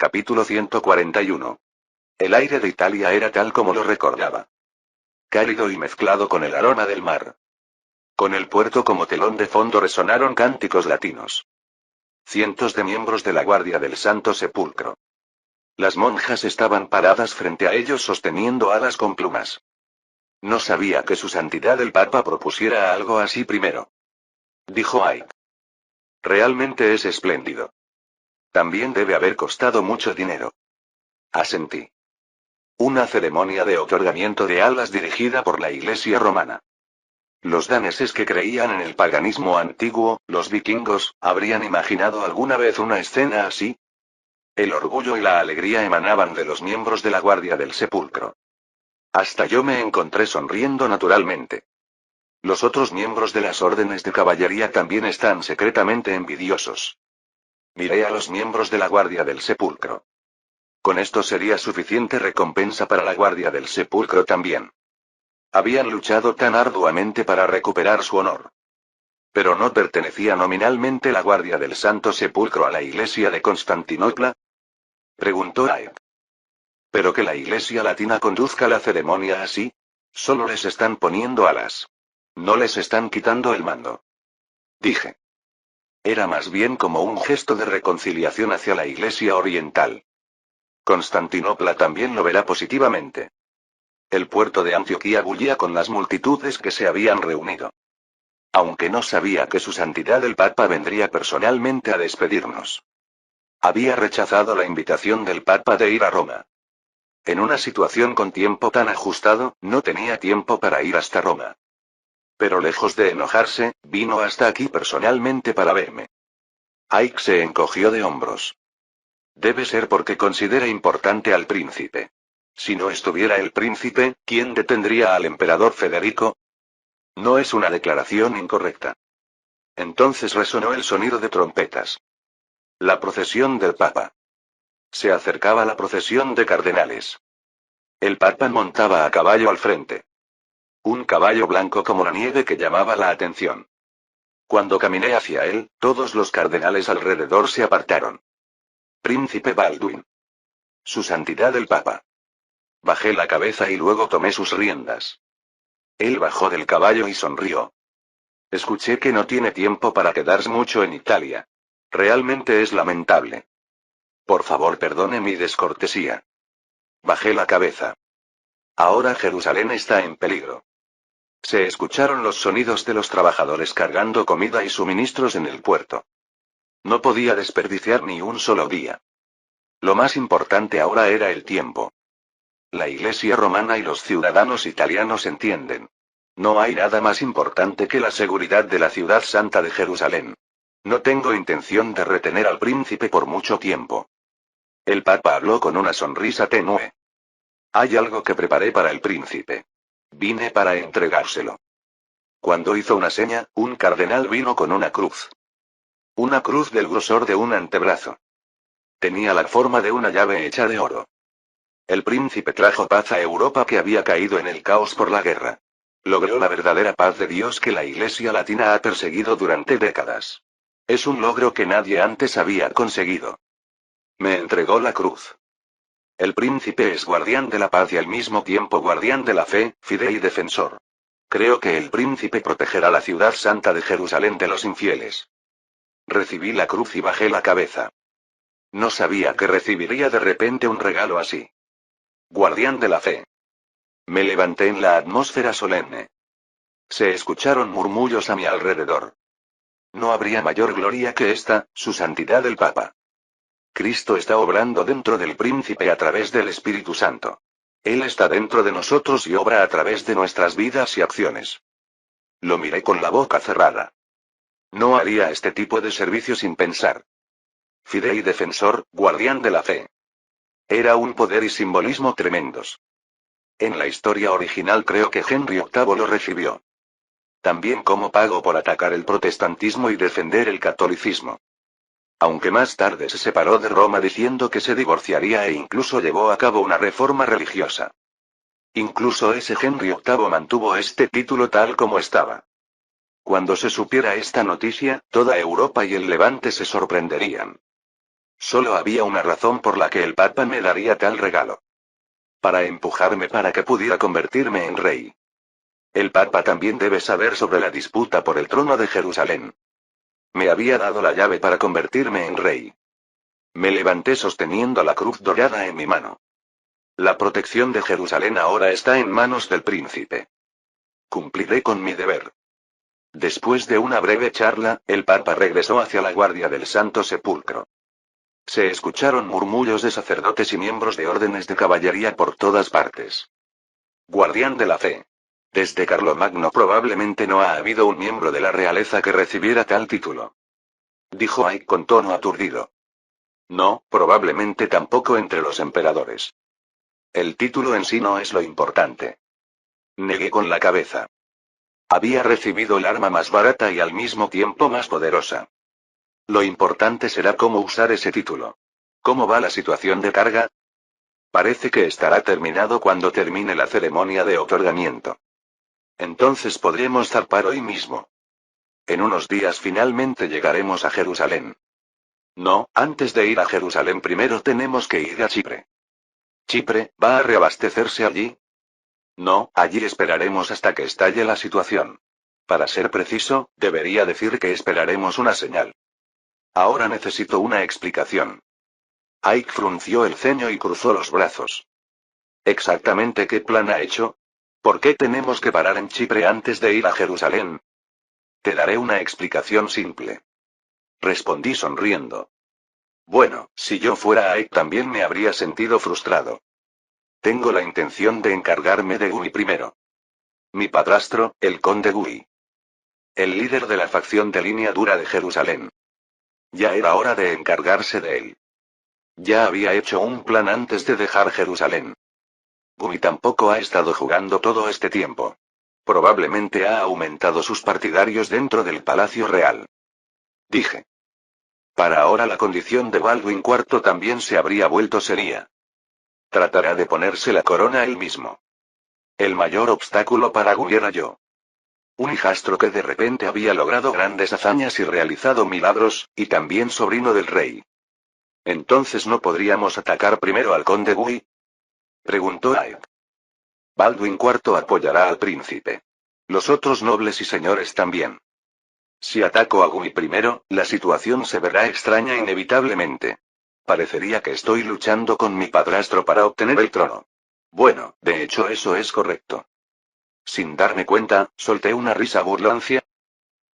Capítulo 141. El aire de Italia era tal como lo recordaba. Cálido y mezclado con el aroma del mar. Con el puerto como telón de fondo resonaron cánticos latinos. Cientos de miembros de la Guardia del Santo Sepulcro. Las monjas estaban paradas frente a ellos sosteniendo alas con plumas. No sabía que su santidad el Papa propusiera algo así primero. Dijo Ike. Realmente es espléndido. También debe haber costado mucho dinero. Asentí. Una ceremonia de otorgamiento de alas dirigida por la Iglesia romana. Los daneses que creían en el paganismo antiguo, los vikingos, ¿habrían imaginado alguna vez una escena así? El orgullo y la alegría emanaban de los miembros de la Guardia del Sepulcro. Hasta yo me encontré sonriendo naturalmente. Los otros miembros de las órdenes de caballería también están secretamente envidiosos. Miré a los miembros de la Guardia del Sepulcro. Con esto sería suficiente recompensa para la Guardia del Sepulcro también. Habían luchado tan arduamente para recuperar su honor. ¿Pero no pertenecía nominalmente la Guardia del Santo Sepulcro a la Iglesia de Constantinopla? Preguntó Ike. ¿Pero que la Iglesia latina conduzca la ceremonia así? Solo les están poniendo alas. No les están quitando el mando. Dije. Era más bien como un gesto de reconciliación hacia la Iglesia oriental. Constantinopla también lo verá positivamente. El puerto de Antioquía bullía con las multitudes que se habían reunido. Aunque no sabía que su santidad el Papa vendría personalmente a despedirnos. Había rechazado la invitación del Papa de ir a Roma. En una situación con tiempo tan ajustado, no tenía tiempo para ir hasta Roma. Pero lejos de enojarse, vino hasta aquí personalmente para verme. Ike se encogió de hombros. Debe ser porque considera importante al príncipe. Si no estuviera el príncipe, ¿quién detendría al emperador Federico? No es una declaración incorrecta. Entonces resonó el sonido de trompetas. La procesión del Papa. Se acercaba la procesión de cardenales. El Papa montaba a caballo al frente. Un caballo blanco como la nieve que llamaba la atención. Cuando caminé hacia él, todos los cardenales alrededor se apartaron. Príncipe Baldwin. Su santidad el Papa. Bajé la cabeza y luego tomé sus riendas. Él bajó del caballo y sonrió. Escuché que no tiene tiempo para quedarse mucho en Italia. Realmente es lamentable. Por favor, perdone mi descortesía. Bajé la cabeza. Ahora Jerusalén está en peligro. Se escucharon los sonidos de los trabajadores cargando comida y suministros en el puerto. No podía desperdiciar ni un solo día. Lo más importante ahora era el tiempo. La Iglesia romana y los ciudadanos italianos entienden. No hay nada más importante que la seguridad de la ciudad santa de Jerusalén. No tengo intención de retener al príncipe por mucho tiempo. El Papa habló con una sonrisa tenue. Hay algo que preparé para el príncipe. Vine para entregárselo. Cuando hizo una seña, un cardenal vino con una cruz. Una cruz del grosor de un antebrazo. Tenía la forma de una llave hecha de oro. El príncipe trajo paz a Europa que había caído en el caos por la guerra. Logró la verdadera paz de Dios que la Iglesia latina ha perseguido durante décadas. Es un logro que nadie antes había conseguido. Me entregó la cruz. El príncipe es guardián de la paz y al mismo tiempo guardián de la fe, fidei defensor. Creo que el príncipe protegerá la ciudad santa de Jerusalén de los infieles. Recibí la cruz y bajé la cabeza. No sabía que recibiría de repente un regalo así. Guardián de la fe. Me levanté en la atmósfera solemne. Se escucharon murmullos a mi alrededor. No habría mayor gloria que esta, su santidad el Papa. Cristo está obrando dentro del príncipe a través del Espíritu Santo. Él está dentro de nosotros y obra a través de nuestras vidas y acciones. Lo miré con la boca cerrada. No haría este tipo de servicio sin pensar. Fidei defensor, guardián de la fe. Era un poder y simbolismo tremendos. En la historia original creo que Henry VIII lo recibió. También como pago por atacar el protestantismo y defender el catolicismo. Aunque más tarde se separó de Roma diciendo que se divorciaría e incluso llevó a cabo una reforma religiosa. Incluso ese Henry VIII mantuvo este título tal como estaba. Cuando se supiera esta noticia, toda Europa y el Levante se sorprenderían. Solo había una razón por la que el Papa me daría tal regalo. Para empujarme para que pudiera convertirme en rey. El Papa también debe saber sobre la disputa por el trono de Jerusalén. Me había dado la llave para convertirme en rey. Me levanté sosteniendo la cruz dorada en mi mano. La protección de Jerusalén ahora está en manos del príncipe. Cumpliré con mi deber. Después de una breve charla, el Papa regresó hacia la guardia del Santo Sepulcro. Se escucharon murmullos de sacerdotes y miembros de órdenes de caballería por todas partes. Guardián de la fe. Desde Carlomagno probablemente no ha habido un miembro de la realeza que recibiera tal título. Dijo Ike con tono aturdido. No, probablemente tampoco entre los emperadores. El título en sí no es lo importante. Negué con la cabeza. Había recibido el arma más barata y al mismo tiempo más poderosa. Lo importante será cómo usar ese título. ¿Cómo va la situación de carga? Parece que estará terminado cuando termine la ceremonia de otorgamiento. Entonces podremos zarpar hoy mismo. En unos días finalmente llegaremos a Jerusalén. No, antes de ir a Jerusalén primero tenemos que ir a Chipre. ¿Chipre va a reabastecerse allí? No, allí esperaremos hasta que estalle la situación. Para ser preciso, debería decir que esperaremos una señal. Ahora necesito una explicación. Ike frunció el ceño y cruzó los brazos. ¿Exactamente qué plan ha hecho? ¿Por qué tenemos que parar en Chipre antes de ir a Jerusalén? Te daré una explicación simple. Respondí sonriendo. Bueno, si yo fuera Ike también me habría sentido frustrado. Tengo la intención de encargarme de Gui primero. Mi padrastro, el conde Gui. El líder de la facción de línea dura de Jerusalén. Ya era hora de encargarse de él. Ya había hecho un plan antes de dejar Jerusalén. Gui tampoco ha estado jugando todo este tiempo. Probablemente ha aumentado sus partidarios dentro del Palacio Real. Dije. Para ahora la condición de Baldwin IV también se habría vuelto seria. Tratará de ponerse la corona él mismo. El mayor obstáculo para Gui era yo. Un hijastro que de repente había logrado grandes hazañas y realizado milagros, y también sobrino del rey. ¿Entonces no podríamos atacar primero al conde Gui? Preguntó Ike. Baldwin IV apoyará al príncipe. Los otros nobles y señores también. Si ataco a Gui primero, la situación se verá extraña inevitablemente. Parecería que estoy luchando con mi padrastro para obtener el trono. Bueno, de hecho eso es correcto. Sin darme cuenta, solté una risa burlancia.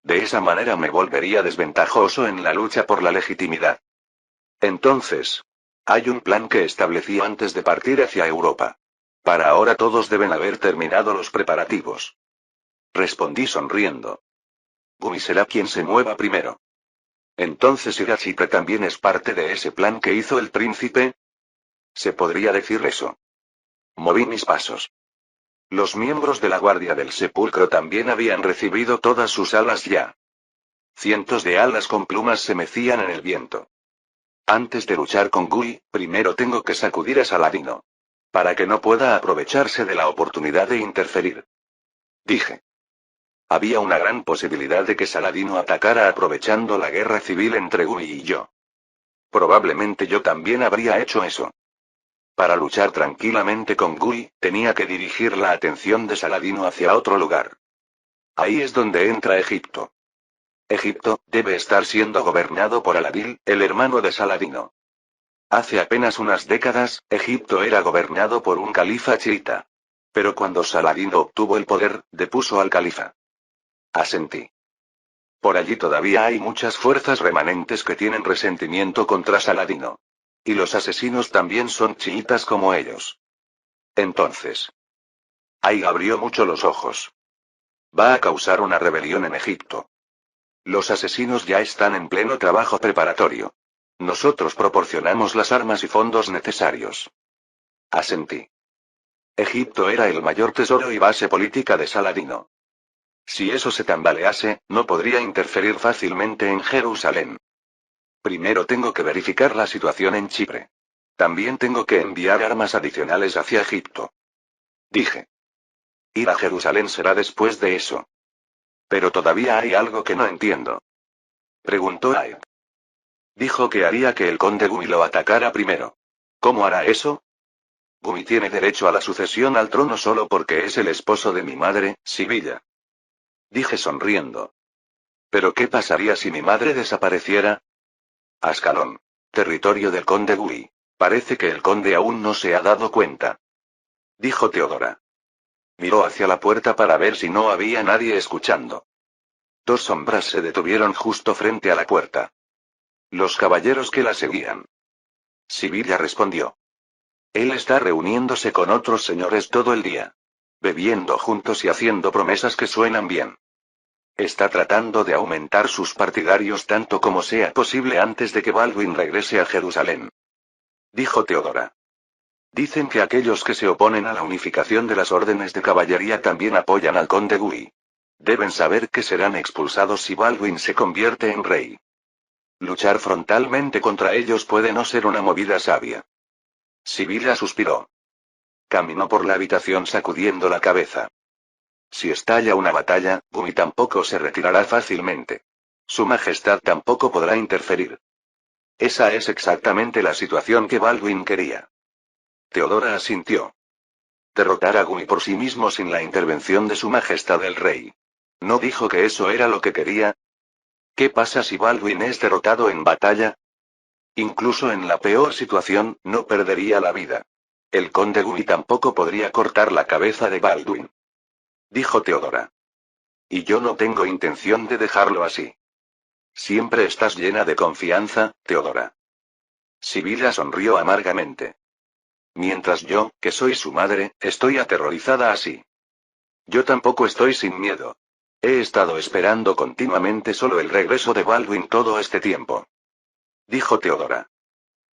De esa manera me volvería desventajoso en la lucha por la legitimidad. Entonces, hay un plan que establecí antes de partir hacia Europa. Para ahora todos deben haber terminado los preparativos. Respondí sonriendo. Gui será quien se mueva primero. Entonces ir a Chipre también es parte de ese plan que hizo el príncipe. ¿Se podría decir eso? Moví mis pasos. Los miembros de la Guardia del Sepulcro también habían recibido todas sus alas ya. Cientos de alas con plumas se mecían en el viento. Antes de luchar con Gui, primero tengo que sacudir a Saladino. Para que no pueda aprovecharse de la oportunidad de interferir. Dije. Había una gran posibilidad de que Saladino atacara aprovechando la guerra civil entre Gui y yo. Probablemente yo también habría hecho eso. Para luchar tranquilamente con Gui, tenía que dirigir la atención de Saladino hacia otro lugar. Ahí es donde entra Egipto. Egipto debe estar siendo gobernado por Aladil, el hermano de Saladino. Hace apenas unas décadas, Egipto era gobernado por un califa chiita. Pero cuando Saladino obtuvo el poder, depuso al califa. Asentí. Por allí todavía hay muchas fuerzas remanentes que tienen resentimiento contra Saladino. Y los asesinos también son chiitas como ellos. Entonces. Ahí abrió mucho los ojos. Va a causar una rebelión en Egipto. Los asesinos ya están en pleno trabajo preparatorio. Nosotros proporcionamos las armas y fondos necesarios. Asentí. Egipto era el mayor tesoro y base política de Saladino. Si eso se tambalease, no podría interferir fácilmente en Jerusalén. Primero tengo que verificar la situación en Chipre. También tengo que enviar armas adicionales hacia Egipto. Dije. Ir a Jerusalén será después de eso. Pero todavía hay algo que no entiendo. Preguntó Ike. Dijo que haría que el conde Gumi lo atacara primero. ¿Cómo hará eso? Gumi tiene derecho a la sucesión al trono solo porque es el esposo de mi madre, Sibilla. Dije sonriendo. ¿Pero qué pasaría si mi madre desapareciera? Ascalón. Territorio del conde Gui. Parece que el conde aún no se ha dado cuenta. Dijo Teodora. Miró hacia la puerta para ver si no había nadie escuchando. Dos sombras se detuvieron justo frente a la puerta. Los caballeros que la seguían. Sibilla respondió. Él está reuniéndose con otros señores todo el día. Bebiendo juntos y haciendo promesas que suenan bien. Está tratando de aumentar sus partidarios tanto como sea posible antes de que Baldwin regrese a Jerusalén. Dijo Teodora. Dicen que aquellos que se oponen a la unificación de las órdenes de caballería también apoyan al conde Gui. Deben saber que serán expulsados si Baldwin se convierte en rey. Luchar frontalmente contra ellos puede no ser una movida sabia. Sibilla suspiró. Caminó por la habitación sacudiendo la cabeza. Si estalla una batalla, Gumi tampoco se retirará fácilmente. Su Majestad tampoco podrá interferir. Esa es exactamente la situación que Baldwin quería. Teodora asintió. Derrotar a Gumi por sí mismo sin la intervención de Su Majestad el Rey. ¿No dijo que eso era lo que quería? ¿Qué pasa si Baldwin es derrotado en batalla? Incluso en la peor situación, no perdería la vida. El conde Gumi tampoco podría cortar la cabeza de Baldwin. Dijo Teodora. Y yo no tengo intención de dejarlo así. Siempre estás llena de confianza, Teodora. Sibilla sonrió amargamente. Mientras yo, que soy su madre, estoy aterrorizada así. Yo tampoco estoy sin miedo. He estado esperando continuamente solo el regreso de Baldwin todo este tiempo. Dijo Teodora.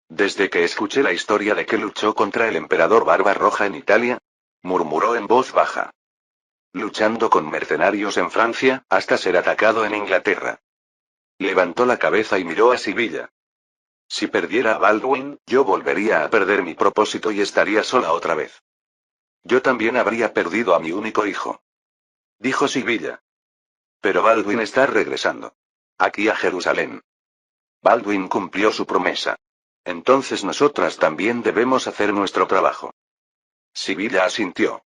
Desde que escuché la historia de que luchó contra el emperador Barbarroja en Italia, murmuró en voz baja. Luchando con mercenarios en Francia, hasta ser atacado en Inglaterra. Levantó la cabeza y miró a Sibilla. Si perdiera a Baldwin, yo volvería a perder mi propósito y estaría sola otra vez. Yo también habría perdido a mi único hijo. Dijo Sibilla. Pero Baldwin está regresando. Aquí a Jerusalén. Baldwin cumplió su promesa. Entonces nosotras también debemos hacer nuestro trabajo. Sibilla asintió.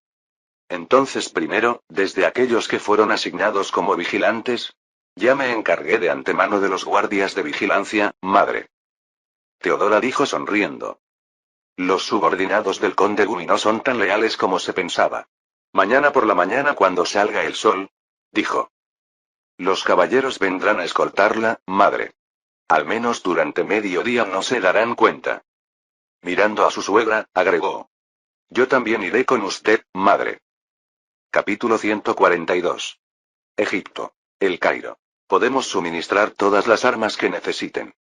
Entonces primero, desde aquellos que fueron asignados como vigilantes. Ya me encargué de antemano de los guardias de vigilancia, madre. Teodora dijo sonriendo. Los subordinados del conde Gumi no son tan leales como se pensaba. Mañana por la mañana cuando salga el sol, dijo. Los caballeros vendrán a escoltarla, madre. Al menos durante mediodía no se darán cuenta. Mirando a su suegra, agregó. Yo también iré con usted, madre. Capítulo 142. Egipto. El Cairo. Podemos suministrar todas las armas que necesiten.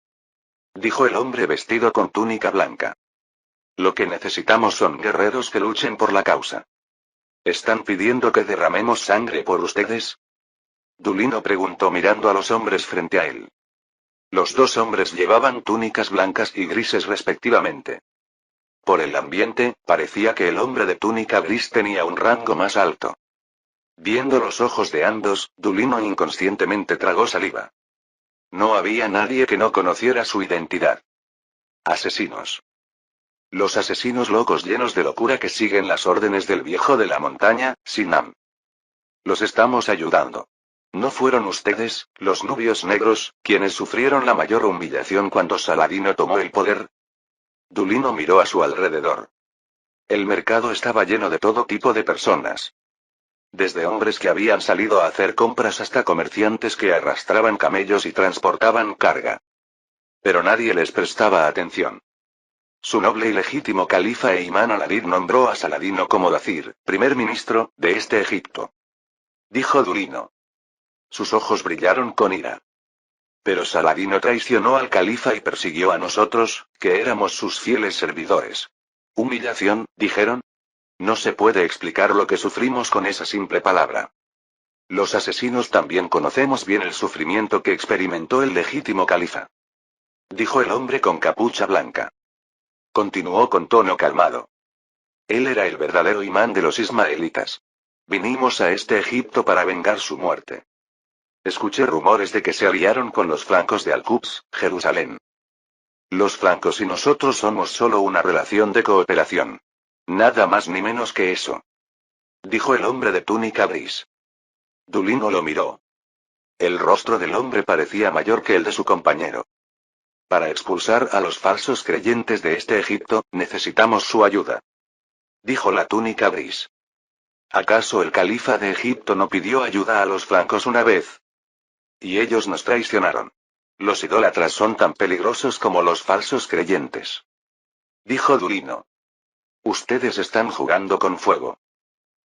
Dijo el hombre vestido con túnica blanca. Lo que necesitamos son guerreros que luchen por la causa. ¿Están pidiendo que derramemos sangre por ustedes? Dulino preguntó mirando a los hombres frente a él. Los dos hombres llevaban túnicas blancas y grises respectivamente. Por el ambiente, parecía que el hombre de túnica gris tenía un rango más alto. Viendo los ojos de ambos, Dulino inconscientemente tragó saliva. No había nadie que no conociera su identidad. Asesinos. Los asesinos locos llenos de locura que siguen las órdenes del viejo de la montaña, Sinam. Los estamos ayudando. ¿No fueron ustedes, los nubios negros, quienes sufrieron la mayor humillación cuando Saladino tomó el poder? Dulino miró a su alrededor. El mercado estaba lleno de todo tipo de personas. Desde hombres que habían salido a hacer compras hasta comerciantes que arrastraban camellos y transportaban carga. Pero nadie les prestaba atención. Su noble y legítimo califa e imán al-Adid nombró a Saladino como Dacir, primer ministro, de este Egipto. Dijo Dulino. Sus ojos brillaron con ira. Pero Saladino traicionó al califa y persiguió a nosotros, que éramos sus fieles servidores. ¿Humillación, dijeron? No se puede explicar lo que sufrimos con esa simple palabra. Los asesinos también conocemos bien el sufrimiento que experimentó el legítimo califa. Dijo el hombre con capucha blanca. Continuó con tono calmado. Él era el verdadero imán de los ismaelitas. Vinimos a este Egipto para vengar su muerte. Escuché rumores de que se aliaron con los francos de Al-Quds, Jerusalén. Los francos y nosotros somos solo una relación de cooperación. Nada más ni menos que eso. Dijo el hombre de túnica gris. Dulino lo miró. El rostro del hombre parecía mayor que el de su compañero. Para expulsar a los falsos creyentes de este Egipto, necesitamos su ayuda. Dijo la túnica gris. ¿Acaso el califa de Egipto no pidió ayuda a los francos una vez? Y ellos nos traicionaron. Los idólatras son tan peligrosos como los falsos creyentes. Dijo Dulino. Ustedes están jugando con fuego.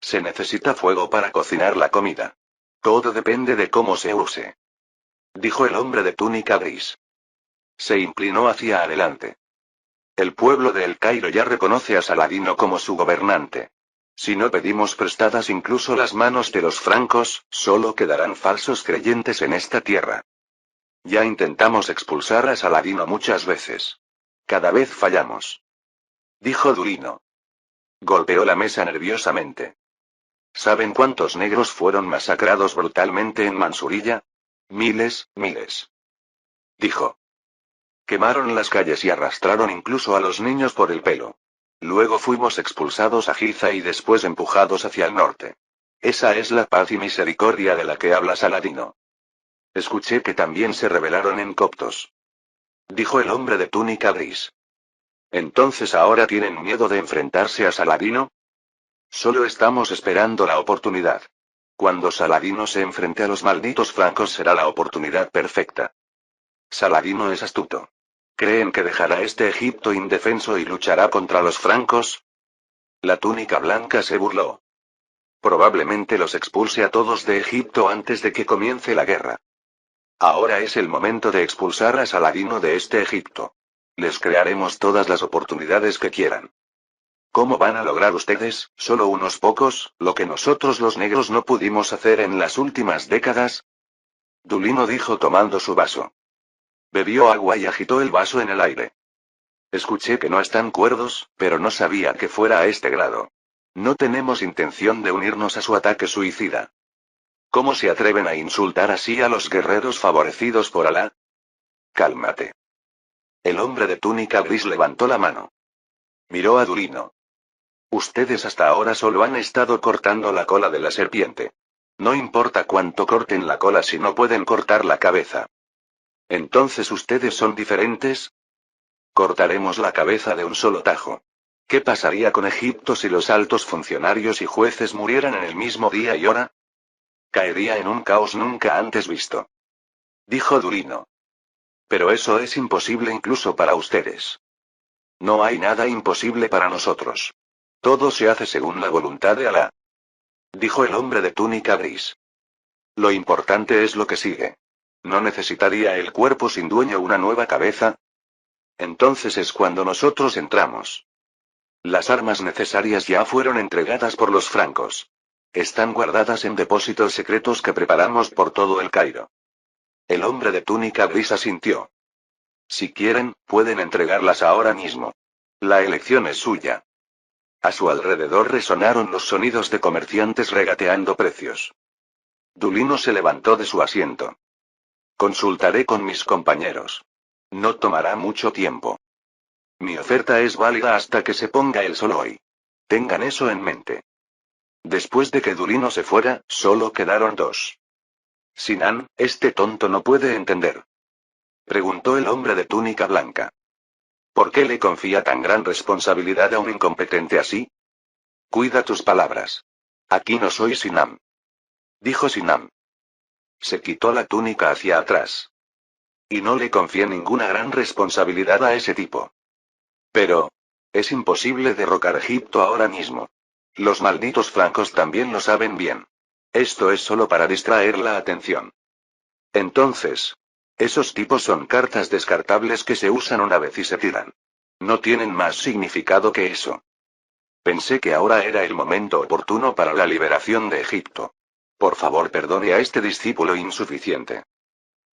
Se necesita fuego para cocinar la comida. Todo depende de cómo se use. Dijo el hombre de túnica gris. Se inclinó hacia adelante. El pueblo de El Cairo ya reconoce a Saladino como su gobernante. Si no pedimos prestadas incluso las manos de los francos, solo quedarán falsos creyentes en esta tierra. Ya intentamos expulsar a Saladino muchas veces. Cada vez fallamos. Dijo Dulino. Golpeó la mesa nerviosamente. ¿Saben cuántos negros fueron masacrados brutalmente en Mansurilla? Miles, miles. Dijo. Quemaron las calles y arrastraron incluso a los niños por el pelo. Luego fuimos expulsados a Giza y después empujados hacia el norte. Esa es la paz y misericordia de la que habla Saladino. Escuché que también se rebelaron en coptos. Dijo el hombre de túnica gris. ¿Entonces ahora tienen miedo de enfrentarse a Saladino? Solo estamos esperando la oportunidad. Cuando Saladino se enfrente a los malditos francos será la oportunidad perfecta. Saladino es astuto. ¿Creen que dejará este Egipto indefenso y luchará contra los francos? La túnica blanca se burló. Probablemente los expulse a todos de Egipto antes de que comience la guerra. Ahora es el momento de expulsar a Saladino de este Egipto. Les crearemos todas las oportunidades que quieran. ¿Cómo van a lograr ustedes, solo unos pocos, lo que nosotros los negros no pudimos hacer en las últimas décadas? Dulino dijo tomando su vaso. Bebió agua y agitó el vaso en el aire. Escuché que no están cuerdos, pero no sabía que fuera a este grado. No tenemos intención de unirnos a su ataque suicida. ¿Cómo se atreven a insultar así a los guerreros favorecidos por Alá? Cálmate. El hombre de túnica gris levantó la mano. Miró a Dulino. Ustedes hasta ahora solo han estado cortando la cola de la serpiente. No importa cuánto corten la cola si no pueden cortar la cabeza. ¿Entonces ustedes son diferentes? Cortaremos la cabeza de un solo tajo. ¿Qué pasaría con Egipto si los altos funcionarios y jueces murieran en el mismo día y hora? Caería en un caos nunca antes visto. Dijo Dulino. Pero eso es imposible incluso para ustedes. No hay nada imposible para nosotros. Todo se hace según la voluntad de Alá. Dijo el hombre de túnica gris. Lo importante es lo que sigue. ¿No necesitaría el cuerpo sin dueño una nueva cabeza? Entonces es cuando nosotros entramos. Las armas necesarias ya fueron entregadas por los francos. Están guardadas en depósitos secretos que preparamos por todo el Cairo. El hombre de túnica gris asintió. Si quieren, pueden entregarlas ahora mismo. La elección es suya. A su alrededor resonaron los sonidos de comerciantes regateando precios. Dulino se levantó de su asiento. Consultaré con mis compañeros. No tomará mucho tiempo. Mi oferta es válida hasta que se ponga el sol hoy. Tengan eso en mente. Después de que Dulino se fuera, solo quedaron dos. Sinan, este tonto no puede entender. Preguntó el hombre de túnica blanca. ¿Por qué le confía tan gran responsabilidad a un incompetente así? Cuida tus palabras. Aquí no soy Sinam. Dijo Sinam. Se quitó la túnica hacia atrás. Y no le confié ninguna gran responsabilidad a ese tipo. Pero, es imposible derrocar Egipto ahora mismo. Los malditos francos también lo saben bien. Esto es solo para distraer la atención. Entonces, esos tipos son cartas descartables que se usan una vez y se tiran. No tienen más significado que eso. Pensé que ahora era el momento oportuno para la liberación de Egipto. Por favor, perdone a este discípulo insuficiente.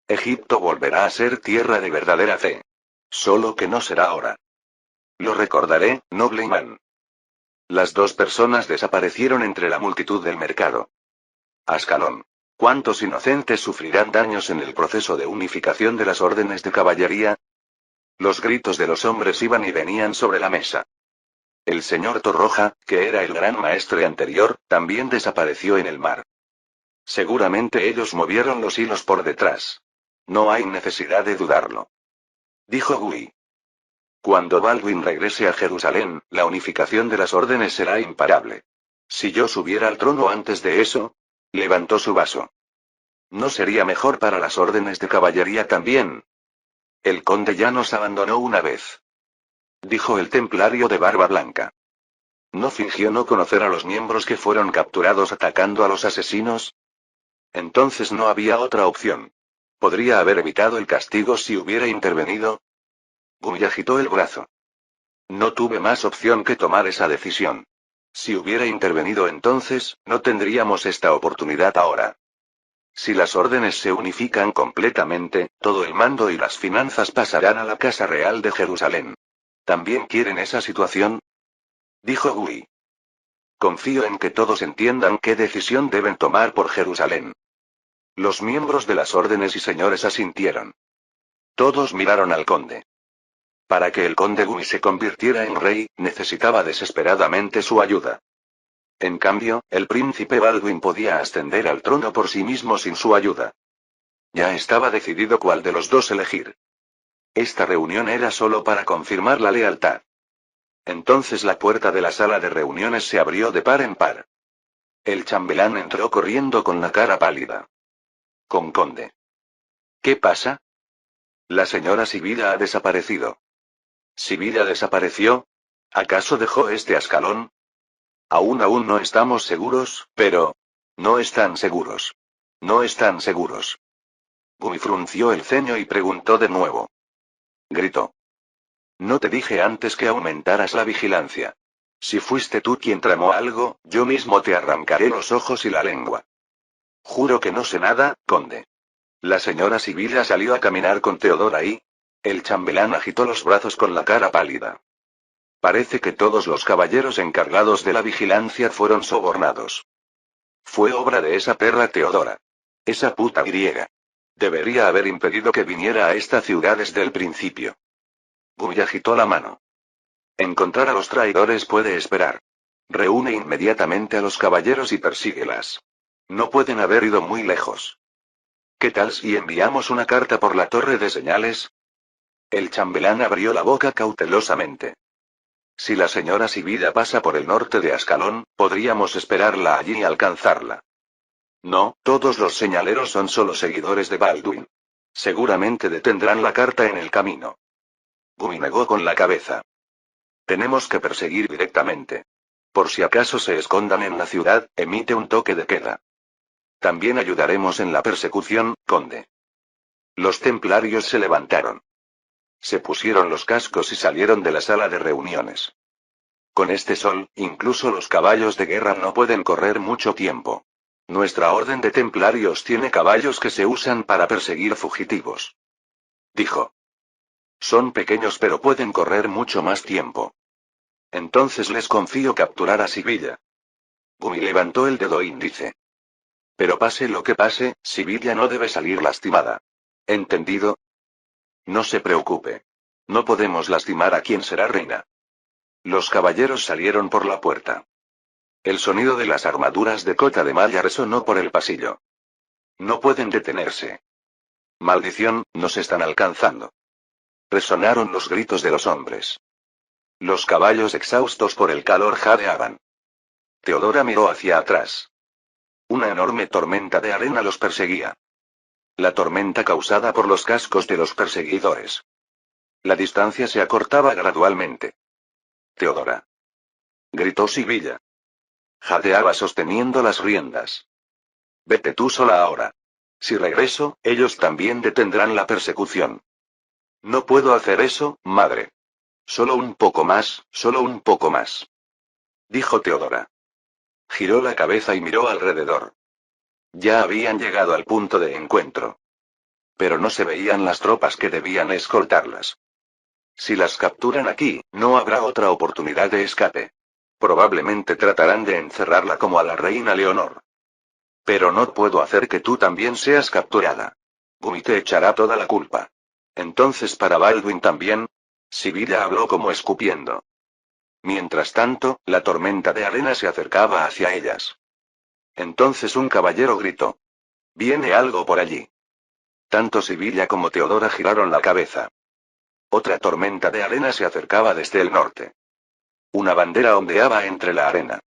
Egipto volverá a ser tierra de verdadera fe. Solo que no será ahora. Lo recordaré, noble imán. Las dos personas desaparecieron entre la multitud del mercado. Ascalón. ¿Cuántos inocentes sufrirán daños en el proceso de unificación de las órdenes de caballería? Los gritos de los hombres iban y venían sobre la mesa. El señor Torroja, que era el gran maestre anterior, también desapareció en el mar. Seguramente ellos movieron los hilos por detrás. No hay necesidad de dudarlo. Dijo Gui. Cuando Baldwin regrese a Jerusalén, la unificación de las órdenes será imparable. Si yo subiera al trono antes de eso, levantó su vaso. ¿No sería mejor para las órdenes de caballería también? El conde ya nos abandonó una vez. Dijo el templario de barba blanca. ¿No fingió no conocer a los miembros que fueron capturados atacando a los asesinos? Entonces no había otra opción. ¿Podría haber evitado el castigo si hubiera intervenido? Gumi agitó el brazo. No tuve más opción que tomar esa decisión. Si hubiera intervenido entonces, no tendríamos esta oportunidad ahora. Si las órdenes se unifican completamente, todo el mando y las finanzas pasarán a la Casa Real de Jerusalén. ¿También quieren esa situación? Dijo Gui. Confío en que todos entiendan qué decisión deben tomar por Jerusalén. Los miembros de las órdenes y señores asintieron. Todos miraron al conde. Para que el conde Gui se convirtiera en rey, necesitaba desesperadamente su ayuda. En cambio, el príncipe Baldwin podía ascender al trono por sí mismo sin su ayuda. Ya estaba decidido cuál de los dos elegir. Esta reunión era solo para confirmar la lealtad. Entonces la puerta de la sala de reuniones se abrió de par en par. El chambelán entró corriendo con la cara pálida. Con conde. ¿Qué pasa? La señora Sibila ha desaparecido. ¿Sibila desapareció? ¿Acaso dejó este Ascalón? Aún no estamos seguros, pero... No están seguros. No están seguros. Gumi frunció el ceño y preguntó de nuevo. Gritó. No te dije antes que aumentaras la vigilancia. Si fuiste tú quien tramó algo, yo mismo te arrancaré los ojos y la lengua. Juro que no sé nada, conde. La señora Sibila salió a caminar con Teodora y... El chambelán agitó los brazos con la cara pálida. Parece que todos los caballeros encargados de la vigilancia fueron sobornados. Fue obra de esa perra Teodora. Esa puta griega. Debería haber impedido que viniera a esta ciudad desde el principio. Gumi agitó la mano. Encontrar a los traidores puede esperar. Reúne inmediatamente a los caballeros y persíguelas. No pueden haber ido muy lejos. ¿Qué tal si enviamos una carta por la torre de señales? El chambelán abrió la boca cautelosamente. Si la señora Sibila pasa por el norte de Ascalón, podríamos esperarla allí y alcanzarla. No, todos los señaleros son solo seguidores de Baldwin. Seguramente detendrán la carta en el camino. Gumi negó con la cabeza. Tenemos que perseguir directamente. Por si acaso se escondan en la ciudad, emite un toque de queda. También ayudaremos en la persecución, conde. Los templarios se levantaron. Se pusieron los cascos y salieron de la sala de reuniones. Con este sol, incluso los caballos de guerra no pueden correr mucho tiempo. Nuestra orden de templarios tiene caballos que se usan para perseguir fugitivos. Dijo. Son pequeños pero pueden correr mucho más tiempo. Entonces les confío capturar a Sibila. Gumi levantó el dedo índice. Pero pase lo que pase, Sibila no debe salir lastimada. ¿Entendido? No se preocupe. No podemos lastimar a quien será reina. Los caballeros salieron por la puerta. El sonido de las armaduras de cota de malla resonó por el pasillo. No pueden detenerse. Maldición, nos están alcanzando. Resonaron los gritos de los hombres. Los caballos exhaustos por el calor jadeaban. Teodora miró hacia atrás. Una enorme tormenta de arena los perseguía. La tormenta causada por los cascos de los perseguidores. La distancia se acortaba gradualmente. Teodora. Gritó Sibila. Jadeaba sosteniendo las riendas. Vete tú sola ahora. Si regreso, ellos también detendrán la persecución. No puedo hacer eso, madre. Solo un poco más, solo un poco más. Dijo Teodora. Giró la cabeza y miró alrededor. Ya habían llegado al punto de encuentro. Pero no se veían las tropas que debían escoltarlas. Si las capturan aquí, no habrá otra oportunidad de escape. Probablemente tratarán de encerrarla como a la reina Leonor. Pero no puedo hacer que tú también seas capturada. Gumi te echará toda la culpa. Entonces para Baldwin también. Sibilla habló como escupiendo. Mientras tanto, la tormenta de arena se acercaba hacia ellas. Entonces un caballero gritó. Viene algo por allí. Tanto Sibilla como Teodora giraron la cabeza. Otra tormenta de arena se acercaba desde el norte. Una bandera ondeaba entre la arena.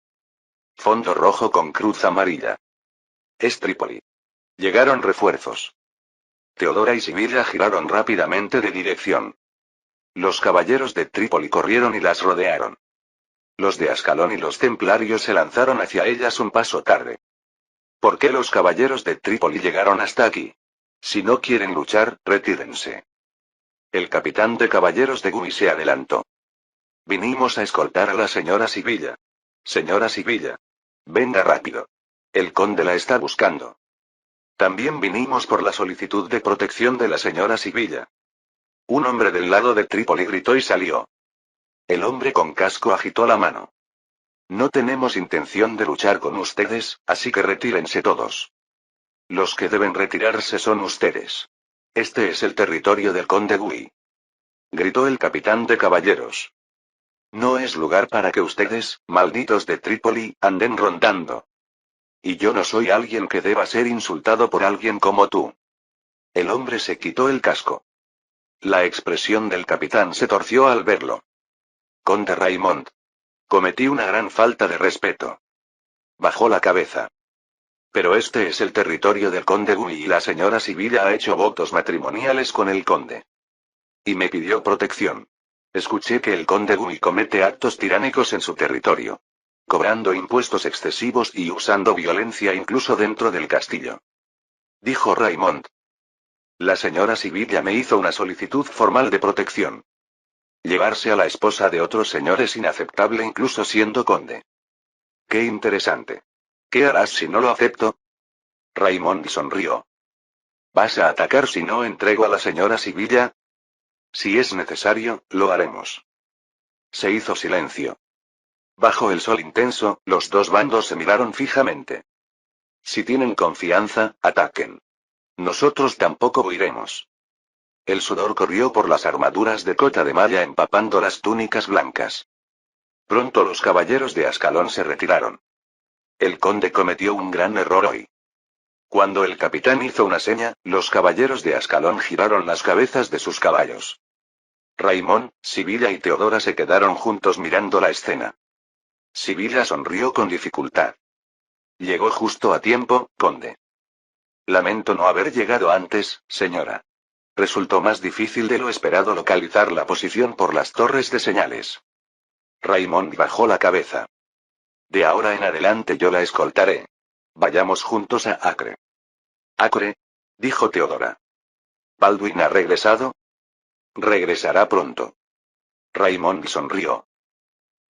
Fondo rojo con cruz amarilla. Es Trípoli. Llegaron refuerzos. Teodora y Sibilla giraron rápidamente de dirección. Los caballeros de Trípoli corrieron y las rodearon. Los de Ascalón y los templarios se lanzaron hacia ellas un paso tarde. ¿Por qué los caballeros de Trípoli llegaron hasta aquí? Si no quieren luchar, retírense. El capitán de caballeros de Gui se adelantó. Vinimos a escoltar a la señora Sibilla. Señora Sibilla. Venga rápido. El conde la está buscando. También vinimos por la solicitud de protección de la señora Sibilla. Un hombre del lado de Trípoli gritó y salió. El hombre con casco agitó la mano. No tenemos intención de luchar con ustedes, así que retírense todos. Los que deben retirarse son ustedes. Este es el territorio del conde Gui. Gritó el capitán de caballeros. No es lugar para que ustedes, malditos de Trípoli, anden rondando. Y yo no soy alguien que deba ser insultado por alguien como tú. El hombre se quitó el casco. La expresión del capitán se torció al verlo. Conde Raymond. Cometí una gran falta de respeto. Bajó la cabeza. Pero este es el territorio del conde Gui y la señora Sibilla ha hecho votos matrimoniales con el conde. Y me pidió protección. Escuché que el conde Gui comete actos tiránicos en su territorio. Cobrando impuestos excesivos y usando violencia incluso dentro del castillo. Dijo Raymond. La señora Sibilla me hizo una solicitud formal de protección. Llevarse a la esposa de otro señor es inaceptable incluso siendo conde. Qué interesante. ¿Qué harás si no lo acepto? Raymond sonrió. ¿Vas a atacar si no entrego a la señora Sibilla? Si es necesario, lo haremos. Se hizo silencio. Bajo el sol intenso, los dos bandos se miraron fijamente. Si tienen confianza, ataquen. Nosotros tampoco huiremos. El sudor corrió por las armaduras de cota de malla empapando las túnicas blancas. Pronto los caballeros de Ascalón se retiraron. El conde cometió un gran error hoy. Cuando el capitán hizo una seña, los caballeros de Ascalón giraron las cabezas de sus caballos. Raymond, Sibilla y Teodora se quedaron juntos mirando la escena. Sibilla sonrió con dificultad. Llegó justo a tiempo, conde. Lamento no haber llegado antes, señora. Resultó más difícil de lo esperado localizar la posición por las torres de señales. Raymond bajó la cabeza. De ahora en adelante yo la escoltaré. Vayamos juntos a Acre. ¿Acre? Dijo Teodora. ¿Baldwin ha regresado? Regresará pronto. Raymond sonrió.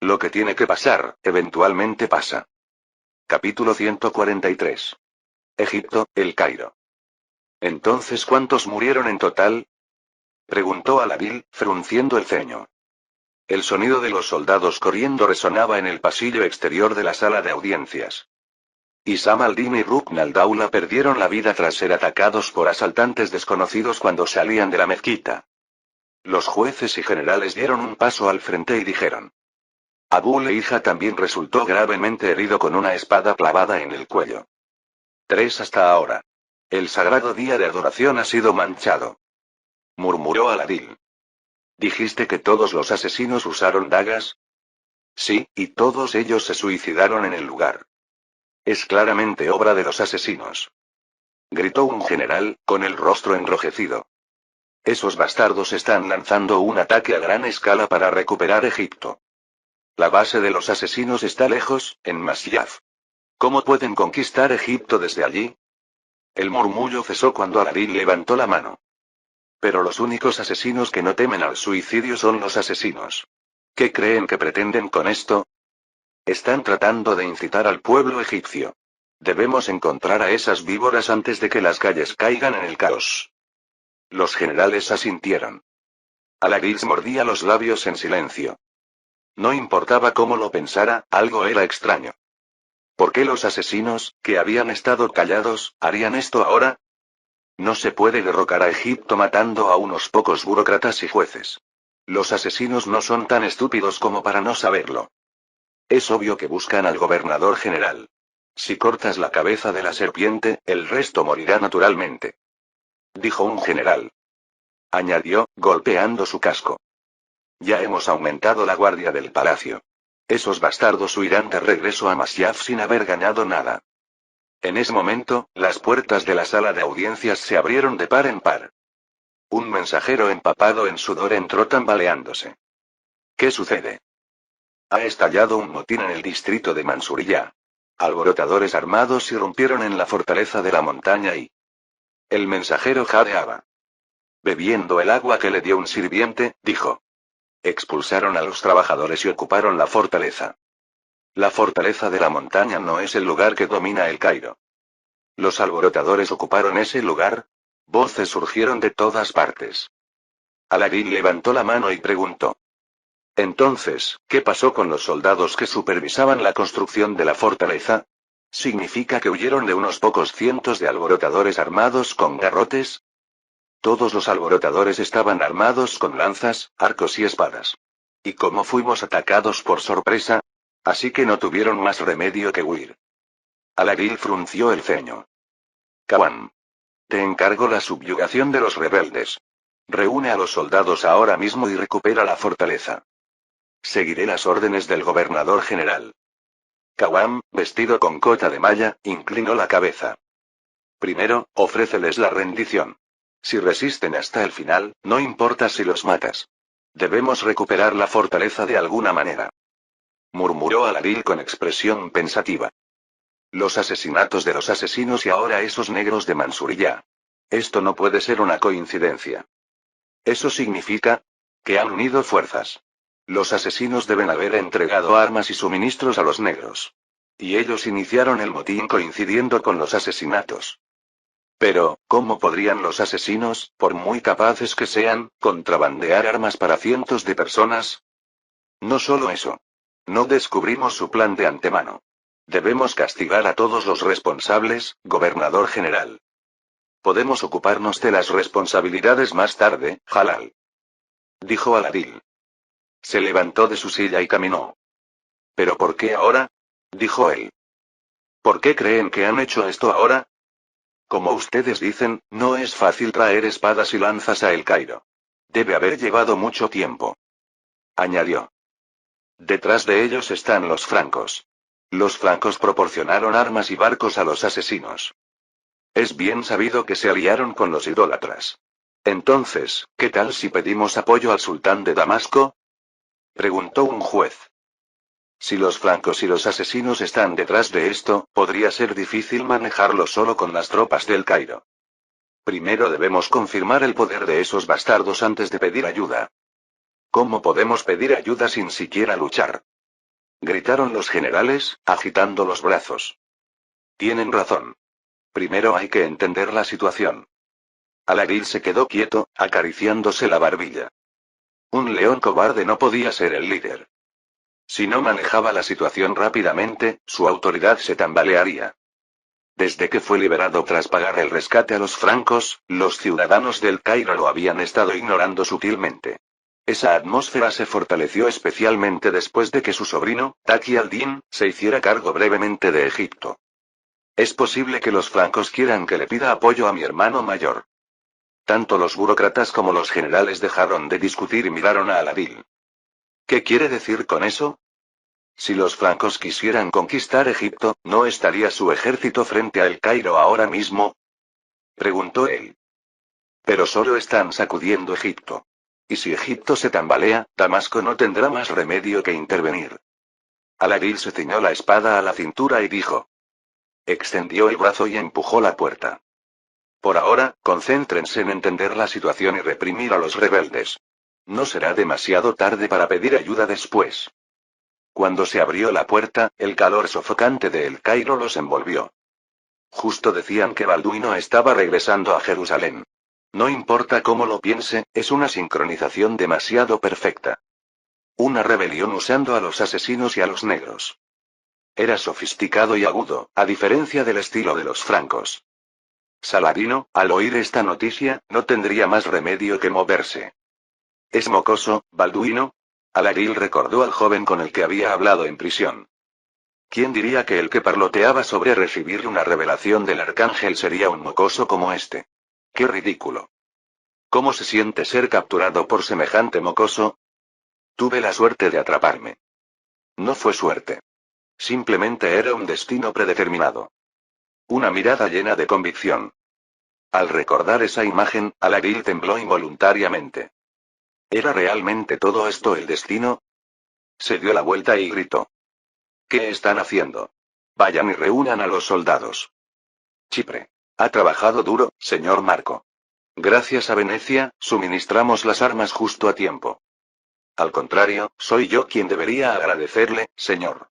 Lo que tiene que pasar, eventualmente pasa. Capítulo 143. Egipto, El Cairo. Entonces, ¿cuántos murieron en total? Preguntó Aladil, frunciendo el ceño. El sonido de los soldados corriendo resonaba en el pasillo exterior de la sala de audiencias. Isam al-Din y Rukn al-Dawla perdieron la vida tras ser atacados por asaltantes desconocidos cuando salían de la mezquita. Los jueces y generales dieron un paso al frente y dijeron. Abu Leija también resultó gravemente herido con una espada clavada en el cuello. 3 hasta ahora. El sagrado día de adoración ha sido manchado. Murmuró Aladil. ¿Dijiste que todos los asesinos usaron dagas? Sí, y todos ellos se suicidaron en el lugar. Es claramente obra de los asesinos. Gritó un general, con el rostro enrojecido. Esos bastardos están lanzando un ataque a gran escala para recuperar Egipto. La base de los asesinos está lejos, en Masyaf. ¿Cómo pueden conquistar Egipto desde allí? El murmullo cesó cuando Aladil levantó la mano. Pero los únicos asesinos que no temen al suicidio son los asesinos. ¿Qué creen que pretenden con esto? Están tratando de incitar al pueblo egipcio. Debemos encontrar a esas víboras antes de que las calles caigan en el caos. Los generales asintieron. Aladil mordía los labios en silencio. No importaba cómo lo pensara, algo era extraño. ¿Por qué los asesinos, que habían estado callados, harían esto ahora? No se puede derrocar a Egipto matando a unos pocos burócratas y jueces. Los asesinos no son tan estúpidos como para no saberlo. Es obvio que buscan al gobernador general. Si cortas la cabeza de la serpiente, el resto morirá naturalmente. Dijo un general. Añadió, golpeando su casco. Ya hemos aumentado la guardia del palacio. Esos bastardos huirán de regreso a Masyaf sin haber ganado nada. En ese momento, las puertas de la sala de audiencias se abrieron de par en par. Un mensajero empapado en sudor entró tambaleándose. ¿Qué sucede? Ha estallado un motín en el distrito de Mansuriyá. Alborotadores armados irrumpieron en la fortaleza de la montaña y... El mensajero jadeaba. Bebiendo el agua que le dio un sirviente, dijo. Expulsaron a los trabajadores y ocuparon la fortaleza. La fortaleza de la montaña no es el lugar que domina el Cairo. Los alborotadores ocuparon ese lugar. Voces surgieron de todas partes. Al-Adil levantó la mano y preguntó. Entonces, ¿qué pasó con los soldados que supervisaban la construcción de la fortaleza? ¿Significa que huyeron de unos pocos cientos de alborotadores armados con garrotes? Todos los alborotadores estaban armados con lanzas, arcos y espadas. ¿Y cómo fuimos atacados por sorpresa? Así que no tuvieron más remedio que huir. Al-Adil frunció el ceño. Kawan. Te encargo la subyugación de los rebeldes. Reúne a los soldados ahora mismo y recupera la fortaleza. Seguiré las órdenes del gobernador general. Kawam, vestido con cota de malla, inclinó la cabeza. Primero, ofréceles la rendición. Si resisten hasta el final, no importa si los matas. Debemos recuperar la fortaleza de alguna manera. Murmuró Al-Adil con expresión pensativa. Los asesinatos de los asesinos y ahora esos negros de Mansuriyá. Esto no puede ser una coincidencia. Eso significa que han unido fuerzas. Los asesinos deben haber entregado armas y suministros a los negros. Y ellos iniciaron el motín coincidiendo con los asesinatos. Pero, ¿cómo podrían los asesinos, por muy capaces que sean, contrabandear armas para cientos de personas? No solo eso. No descubrimos su plan de antemano. Debemos castigar a todos los responsables, gobernador general. Podemos ocuparnos de las responsabilidades más tarde, Jalal. Dijo Al-Adil. Se levantó de su silla y caminó. ¿Pero por qué ahora? Dijo él. ¿Por qué creen que han hecho esto ahora? Como ustedes dicen, no es fácil traer espadas y lanzas a El Cairo. Debe haber llevado mucho tiempo. Añadió. Detrás de ellos están los francos. Los francos proporcionaron armas y barcos a los asesinos. Es bien sabido que se aliaron con los idólatras. Entonces, ¿qué tal si pedimos apoyo al sultán de Damasco? Preguntó un juez. Si los francos y los asesinos están detrás de esto, podría ser difícil manejarlo solo con las tropas del Cairo. Primero debemos confirmar el poder de esos bastardos antes de pedir ayuda. ¿Cómo podemos pedir ayuda sin siquiera luchar? Gritaron los generales, agitando los brazos. Tienen razón. Primero hay que entender la situación. Al-Adil se quedó quieto, acariciándose la barbilla. Un león cobarde no podía ser el líder. Si no manejaba la situación rápidamente, su autoridad se tambalearía. Desde que fue liberado tras pagar el rescate a los francos, los ciudadanos del Cairo lo habían estado ignorando sutilmente. Esa atmósfera se fortaleció especialmente después de que su sobrino, Taqi al-Din, se hiciera cargo brevemente de Egipto. Es posible que los francos quieran que le pida apoyo a mi hermano mayor. Tanto los burócratas como los generales dejaron de discutir y miraron a Al-Adil. ¿Qué quiere decir con eso? Si los francos quisieran conquistar Egipto, ¿no estaría su ejército frente a El Cairo ahora mismo? Preguntó él. Pero solo están sacudiendo Egipto. Y si Egipto se tambalea, Damasco no tendrá más remedio que intervenir. Al-Adil se ciñó la espada a la cintura y dijo. Extendió el brazo y empujó la puerta. Por ahora, concéntrense en entender la situación y reprimir a los rebeldes. No será demasiado tarde para pedir ayuda después. Cuando se abrió la puerta, el calor sofocante de El Cairo los envolvió. Justo decían que Balduino estaba regresando a Jerusalén. No importa cómo lo piense, es una sincronización demasiado perfecta. Una rebelión usando a los asesinos y a los negros. Era sofisticado y agudo, a diferencia del estilo de los francos. Saladino, al oír esta noticia, no tendría más remedio que moverse. ¿Es mocoso, Balduino? Alaril recordó al joven con el que había hablado en prisión. ¿Quién diría que el que parloteaba sobre recibir una revelación del arcángel sería un mocoso como este? ¡Qué ridículo! ¿Cómo se siente ser capturado por semejante mocoso? Tuve la suerte de atraparme. No fue suerte. Simplemente era un destino predeterminado. Una mirada llena de convicción. Al recordar esa imagen, Alaril tembló involuntariamente. ¿Era realmente todo esto el destino? Se dio la vuelta y gritó. ¿Qué están haciendo? Vayan y reúnan a los soldados. Chipre. Ha trabajado duro, señor Marco. Gracias a Venecia, suministramos las armas justo a tiempo. Al contrario, soy yo quien debería agradecerle, señor.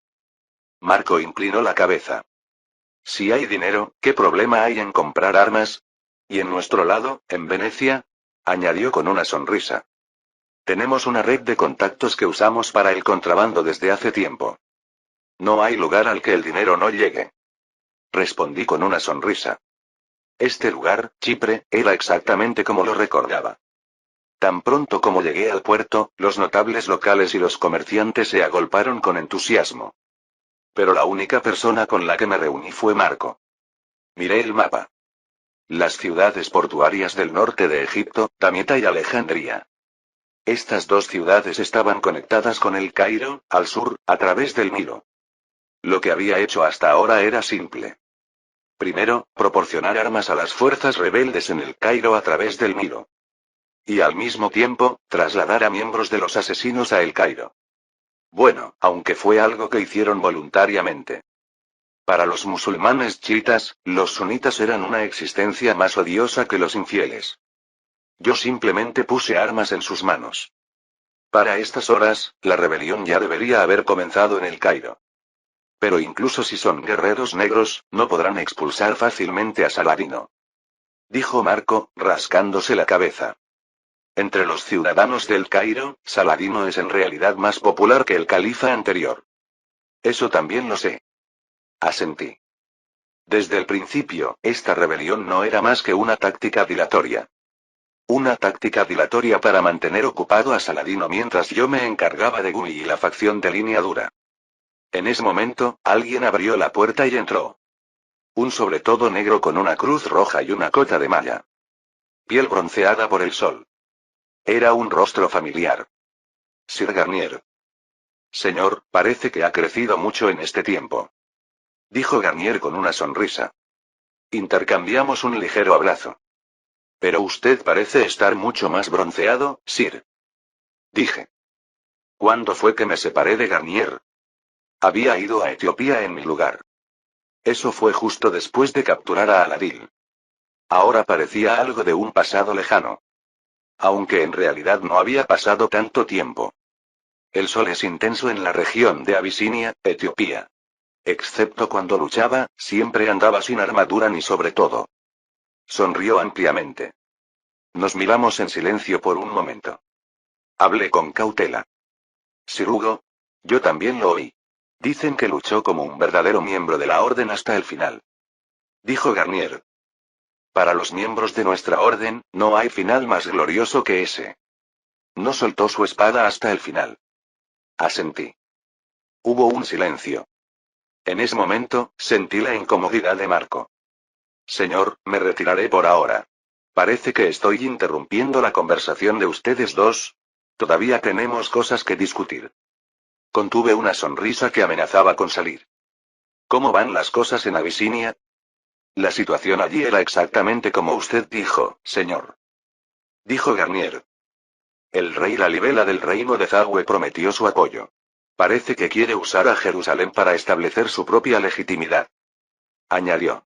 Marco inclinó la cabeza. Si hay dinero, ¿qué problema hay en comprar armas? ¿Y en nuestro lado, en Venecia? Añadió con una sonrisa. Tenemos una red de contactos que usamos para el contrabando desde hace tiempo. No hay lugar al que el dinero no llegue. Respondí con una sonrisa. Este lugar, Chipre, era exactamente como lo recordaba. Tan pronto como llegué al puerto, los notables locales y los comerciantes se agolparon con entusiasmo. Pero la única persona con la que me reuní fue Marco. Miré el mapa. Las ciudades portuarias del norte de Egipto, Damieta y Alejandría. Estas dos ciudades estaban conectadas con el Cairo, al sur, a través del Nilo. Lo que había hecho hasta ahora era simple. Primero, proporcionar armas a las fuerzas rebeldes en el Cairo a través del Nilo. Y al mismo tiempo, trasladar a miembros de los asesinos a El Cairo. Bueno, aunque fue algo que hicieron voluntariamente. Para los musulmanes chiitas, los sunitas eran una existencia más odiosa que los infieles. Yo simplemente puse armas en sus manos. Para estas horas, la rebelión ya debería haber comenzado en El Cairo. Pero incluso si son guerreros negros, no podrán expulsar fácilmente a Saladino. Dijo Marco, rascándose la cabeza. Entre los ciudadanos del Cairo, Saladino es en realidad más popular que el califa anterior. Eso también lo sé. Asentí. Desde el principio, esta rebelión no era más que una táctica dilatoria. Una táctica dilatoria para mantener ocupado a Saladino mientras yo me encargaba de Gui y la facción de línea dura. En ese momento, alguien abrió la puerta y entró. Un sobretodo negro con una cruz roja y una cota de malla. Piel bronceada por el sol. Era un rostro familiar. Sir Garnier. Señor, parece que ha crecido mucho en este tiempo. Dijo Garnier con una sonrisa. Intercambiamos un ligero abrazo. Pero usted parece estar mucho más bronceado, Sir. Dije. ¿Cuándo fue que me separé de Garnier? Había ido a Etiopía en mi lugar. Eso fue justo después de capturar a Aladil. Ahora parecía algo de un pasado lejano. Aunque en realidad no había pasado tanto tiempo. El sol es intenso en la región de Abisinia, Etiopía. Excepto cuando luchaba, siempre andaba sin armadura ni sobre todo. Sonrió ampliamente. Nos miramos en silencio por un momento. Hablé con cautela. Sir Hugo. Yo también lo oí. Dicen que luchó como un verdadero miembro de la orden hasta el final. Dijo Garnier. Para los miembros de nuestra orden, no hay final más glorioso que ese. No soltó su espada hasta el final. Asentí. Hubo un silencio. En ese momento, sentí la incomodidad de Marco. Señor, me retiraré por ahora. Parece que estoy interrumpiendo la conversación de ustedes dos. Todavía tenemos cosas que discutir. Contuve una sonrisa que amenazaba con salir. ¿Cómo van las cosas en Abisinia? La situación allí era exactamente como usted dijo, señor. Dijo Garnier. El rey Lalibela del reino de Zagwe prometió su apoyo. Parece que quiere usar a Jerusalén para establecer su propia legitimidad. Añadió.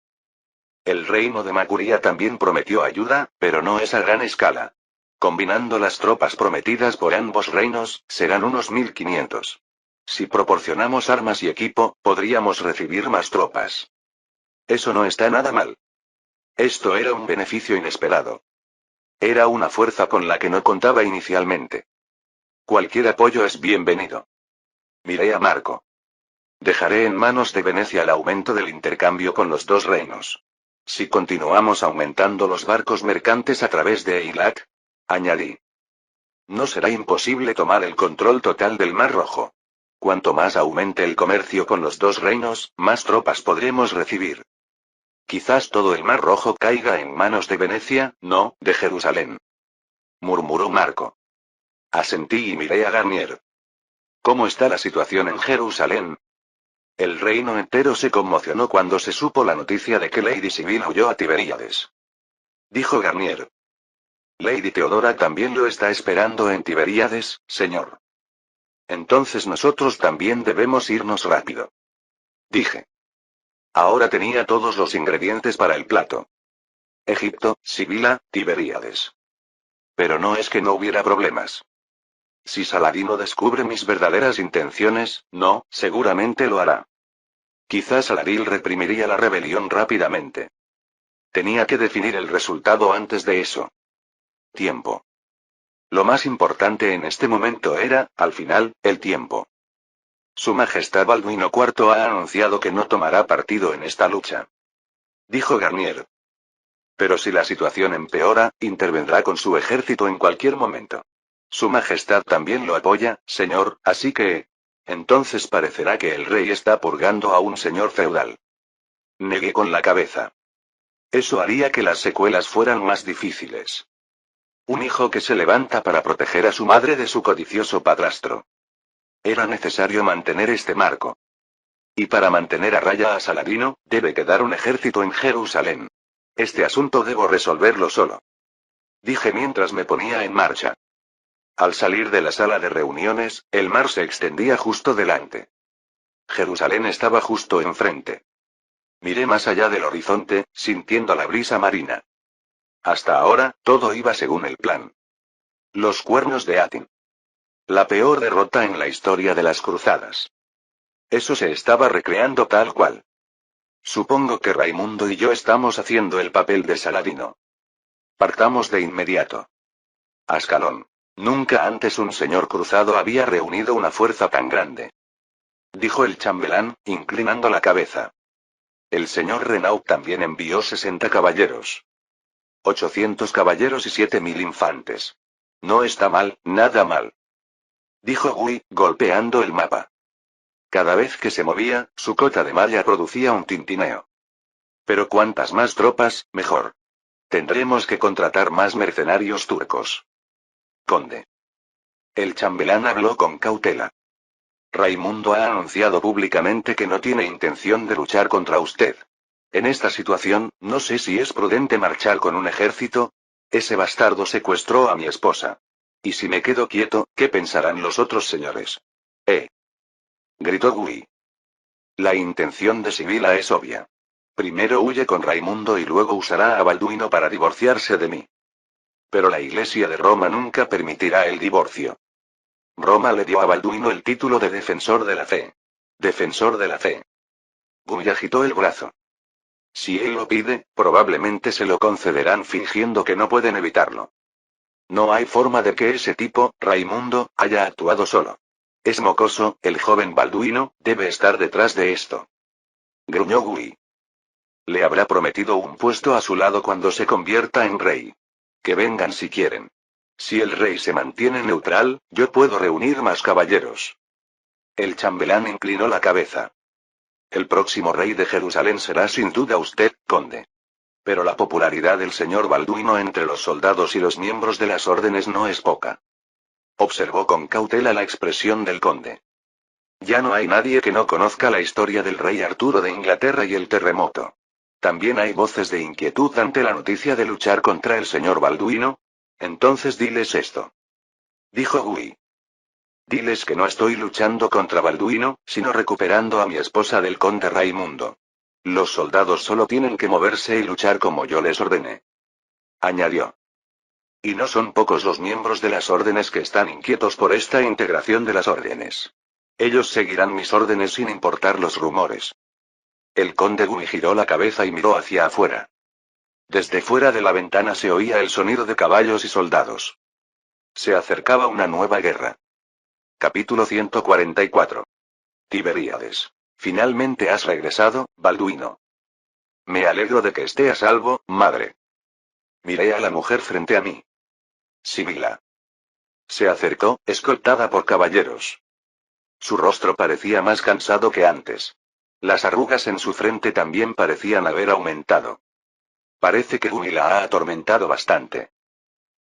El reino de Makuria también prometió ayuda, pero no es a gran escala. Combinando las tropas prometidas por ambos reinos, serán unos 1500. Si proporcionamos armas y equipo, podríamos recibir más tropas. Eso no está nada mal. Esto era un beneficio inesperado. Era una fuerza con la que no contaba inicialmente. Cualquier apoyo es bienvenido. Miré a Marco. Dejaré en manos de Venecia el aumento del intercambio con los dos reinos. si continuamos aumentando los barcos mercantes a través de Eilat, añadí. No será imposible tomar el control total del Mar Rojo. Cuanto más aumente el comercio con los dos reinos, más tropas podremos recibir. Quizás todo el Mar Rojo caiga en manos de Venecia, no, de Jerusalén. Murmuró Marco. Asentí y miré a Garnier. ¿Cómo está la situación en Jerusalén? El reino entero se conmocionó cuando se supo la noticia de que Lady Sibyl huyó a Tiberíades. Dijo Garnier. Lady Teodora también lo está esperando en Tiberíades, señor. Entonces nosotros también debemos irnos rápido. Dije. Ahora tenía todos los ingredientes para el plato. Egipto, Sibila, Tiberíades. Pero no es que no hubiera problemas. Si Saladino descubre mis verdaderas intenciones, no, seguramente lo hará. Quizás Saladil reprimiría la rebelión rápidamente. Tenía que definir el resultado antes de eso. Tiempo. Lo más importante en este momento era, al final, el tiempo. Su Majestad Balduino IV ha anunciado que no tomará partido en esta lucha. Dijo Garnier. Pero si la situación empeora, intervendrá con su ejército en cualquier momento. Su Majestad también lo apoya, señor, así que... Entonces parecerá que el rey está purgando a un señor feudal. Negué con la cabeza. Eso haría que las secuelas fueran más difíciles. Un hijo que se levanta para proteger a su madre de su codicioso padrastro. Era necesario mantener este marco. Y para mantener a raya a Saladino, debe quedar un ejército en Jerusalén. Este asunto debo resolverlo solo. Dije mientras me ponía en marcha. Al salir de la sala de reuniones, el mar se extendía justo delante. Jerusalén estaba justo enfrente. Miré más allá del horizonte, sintiendo la brisa marina. Hasta ahora, todo iba según el plan. Los cuernos de Atin. La peor derrota en la historia de las cruzadas. Eso se estaba recreando tal cual. Supongo que Raimundo y yo estamos haciendo el papel de Saladino. Partamos de inmediato. Ascalón. Nunca antes un señor cruzado había reunido una fuerza tan grande. Dijo el chambelán, inclinando la cabeza. El señor Renaud también envió 60 caballeros. 800 caballeros y 7000 infantes. No está mal, nada mal. Dijo Gui, golpeando el mapa. Cada vez que se movía, su cota de malla producía un tintineo. Pero cuantas más tropas, mejor. Tendremos que contratar más mercenarios turcos. Conde. El chambelán habló con cautela. Raimundo ha anunciado públicamente que no tiene intención de luchar contra usted. En esta situación, no sé si es prudente marchar con un ejército. Ese bastardo secuestró a mi esposa. Y si me quedo quieto, ¿qué pensarán los otros señores? Gritó Gui. La intención de Sibila es obvia. Primero huye con Raimundo y luego usará a Balduino para divorciarse de mí. Pero la Iglesia de Roma nunca permitirá el divorcio. Roma le dio a Balduino el título de defensor de la fe. Defensor de la fe. Gui agitó el brazo. Si él lo pide, probablemente se lo concederán fingiendo que no pueden evitarlo. No hay forma de que ese tipo, Raimundo, haya actuado solo. Es mocoso, el joven Balduino, debe estar detrás de esto. Gruñó Gui. Le habrá prometido un puesto a su lado cuando se convierta en rey. Que vengan si quieren. Si el rey se mantiene neutral, yo puedo reunir más caballeros. El chambelán inclinó la cabeza. El próximo rey de Jerusalén será sin duda usted, conde. Pero la popularidad del señor Balduino entre los soldados y los miembros de las órdenes no es poca. Observó con cautela la expresión del conde. Ya no hay nadie que no conozca la historia del rey Arturo de Inglaterra y el terremoto. También hay voces de inquietud ante la noticia de luchar contra el señor Balduino. Entonces diles esto. Dijo Gui. Diles que no estoy luchando contra Balduino, sino recuperando a mi esposa del conde Raimundo. Los soldados solo tienen que moverse y luchar como yo les ordené. Añadió. Y no son pocos los miembros de las órdenes que están inquietos por esta integración de las órdenes. Ellos seguirán mis órdenes sin importar los rumores. El conde Gui giró la cabeza y miró hacia afuera. Desde fuera de la ventana se oía el sonido de caballos y soldados. Se acercaba una nueva guerra. Capítulo 144. Tiberíades. Finalmente has regresado, Balduino. Me alegro de que esté a salvo, madre. Miré a la mujer frente a mí. Sibila. Se acercó, escoltada por caballeros. Su rostro parecía más cansado que antes. Las arrugas en su frente también parecían haber aumentado. Parece que Gumi la ha atormentado bastante.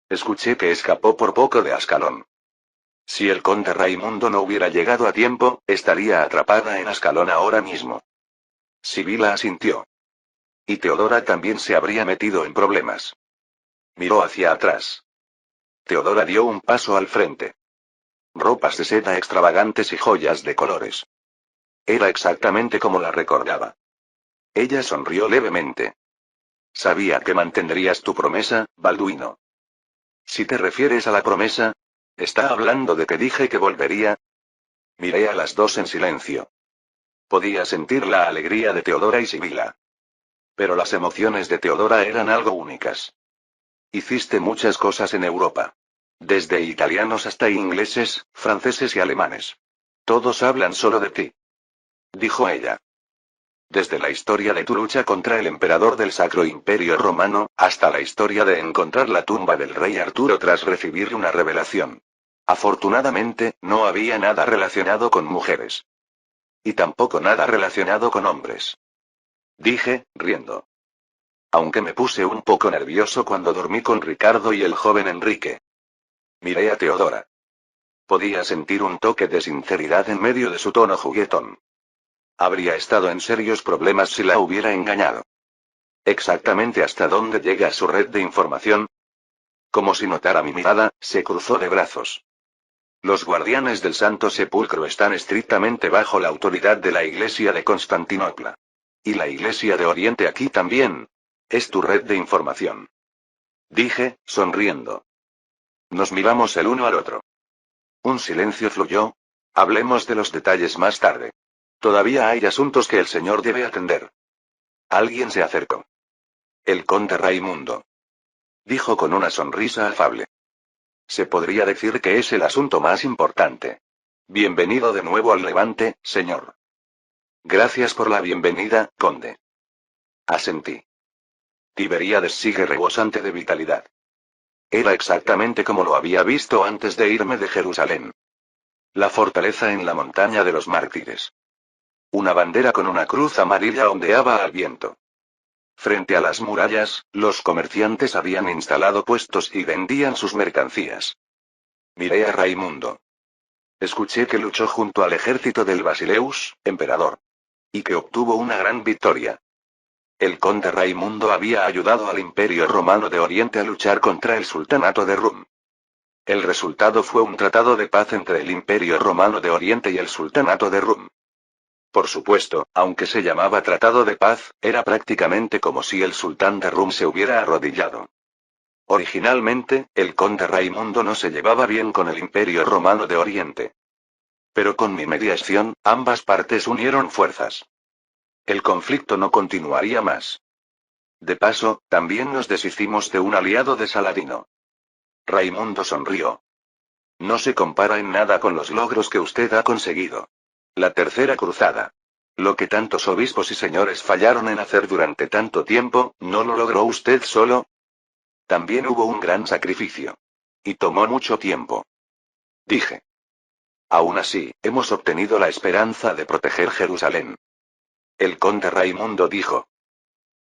Escuché que escapó por poco de Ascalón. Si el conde Raimundo no hubiera llegado a tiempo, estaría atrapada en Ascalón ahora mismo. Sibila asintió. Y Teodora también se habría metido en problemas. Miró hacia atrás. Teodora dio un paso al frente. Ropas de seda extravagantes y joyas de colores. Era exactamente como la recordaba. Ella sonrió levemente. Sabía que mantendrías tu promesa, Balduino. Si te refieres a la promesa, ¿está hablando de que dije que volvería? Miré a las dos en silencio. Podía sentir la alegría de Teodora y Sibila. Pero las emociones de Teodora eran algo únicas. Hiciste muchas cosas en Europa. Desde italianos hasta ingleses, franceses y alemanes. Todos hablan solo de ti. Dijo ella. Desde la historia de tu lucha contra el emperador del Sacro Imperio Romano, hasta la historia de encontrar la tumba del rey Arturo tras recibir una revelación. Afortunadamente, no había nada relacionado con mujeres. Y tampoco nada relacionado con hombres. Dije, riendo. Aunque me puse un poco nervioso cuando dormí con Ricardo y el joven Enrique. Miré a Teodora. Podía sentir un toque de sinceridad en medio de su tono juguetón. Habría estado en serios problemas si la hubiera engañado. ¿Exactamente hasta dónde llega su red de información? Como si notara mi mirada, se cruzó de brazos. Los guardianes del Santo Sepulcro están estrictamente bajo la autoridad de la Iglesia de Constantinopla. Y la Iglesia de Oriente aquí también. Es tu red de información. Dije, sonriendo. Nos miramos el uno al otro. Un silencio fluyó. Hablemos de los detalles más tarde. Todavía hay asuntos que el señor debe atender. Alguien se acercó. El conde Raimundo. Dijo con una sonrisa afable. Se podría decir que es el asunto más importante. Bienvenido de nuevo al Levante, señor. Gracias por la bienvenida, conde. Asentí. Tiberíades sigue rebosante de vitalidad. Era exactamente como lo había visto antes de irme de Jerusalén. La fortaleza en la montaña de los mártires. Una bandera con una cruz amarilla ondeaba al viento. Frente a las murallas, los comerciantes habían instalado puestos y vendían sus mercancías. Miré a Raimundo. Escuché que luchó junto al ejército del Basileus, emperador. Y que obtuvo una gran victoria. El conde Raimundo había ayudado al Imperio Romano de Oriente a luchar contra el Sultanato de Rum. El resultado fue un tratado de paz entre el Imperio Romano de Oriente y el Sultanato de Rum. Por supuesto, aunque se llamaba Tratado de Paz, era prácticamente como si el sultán de Rum se hubiera arrodillado. Originalmente, el conde Raimundo no se llevaba bien con el Imperio Romano de Oriente. Pero con mi mediación, ambas partes unieron fuerzas. El conflicto no continuaría más. De paso, también nos deshicimos de un aliado de Saladino. Raimundo sonrió. No se compara en nada con los logros que usted ha conseguido. La Tercera Cruzada. Lo que tantos obispos y señores fallaron en hacer durante tanto tiempo, ¿no lo logró usted solo? También hubo un gran sacrificio. Y tomó mucho tiempo. Dije. Aún así, hemos obtenido la esperanza de proteger Jerusalén. El conde Raimundo dijo.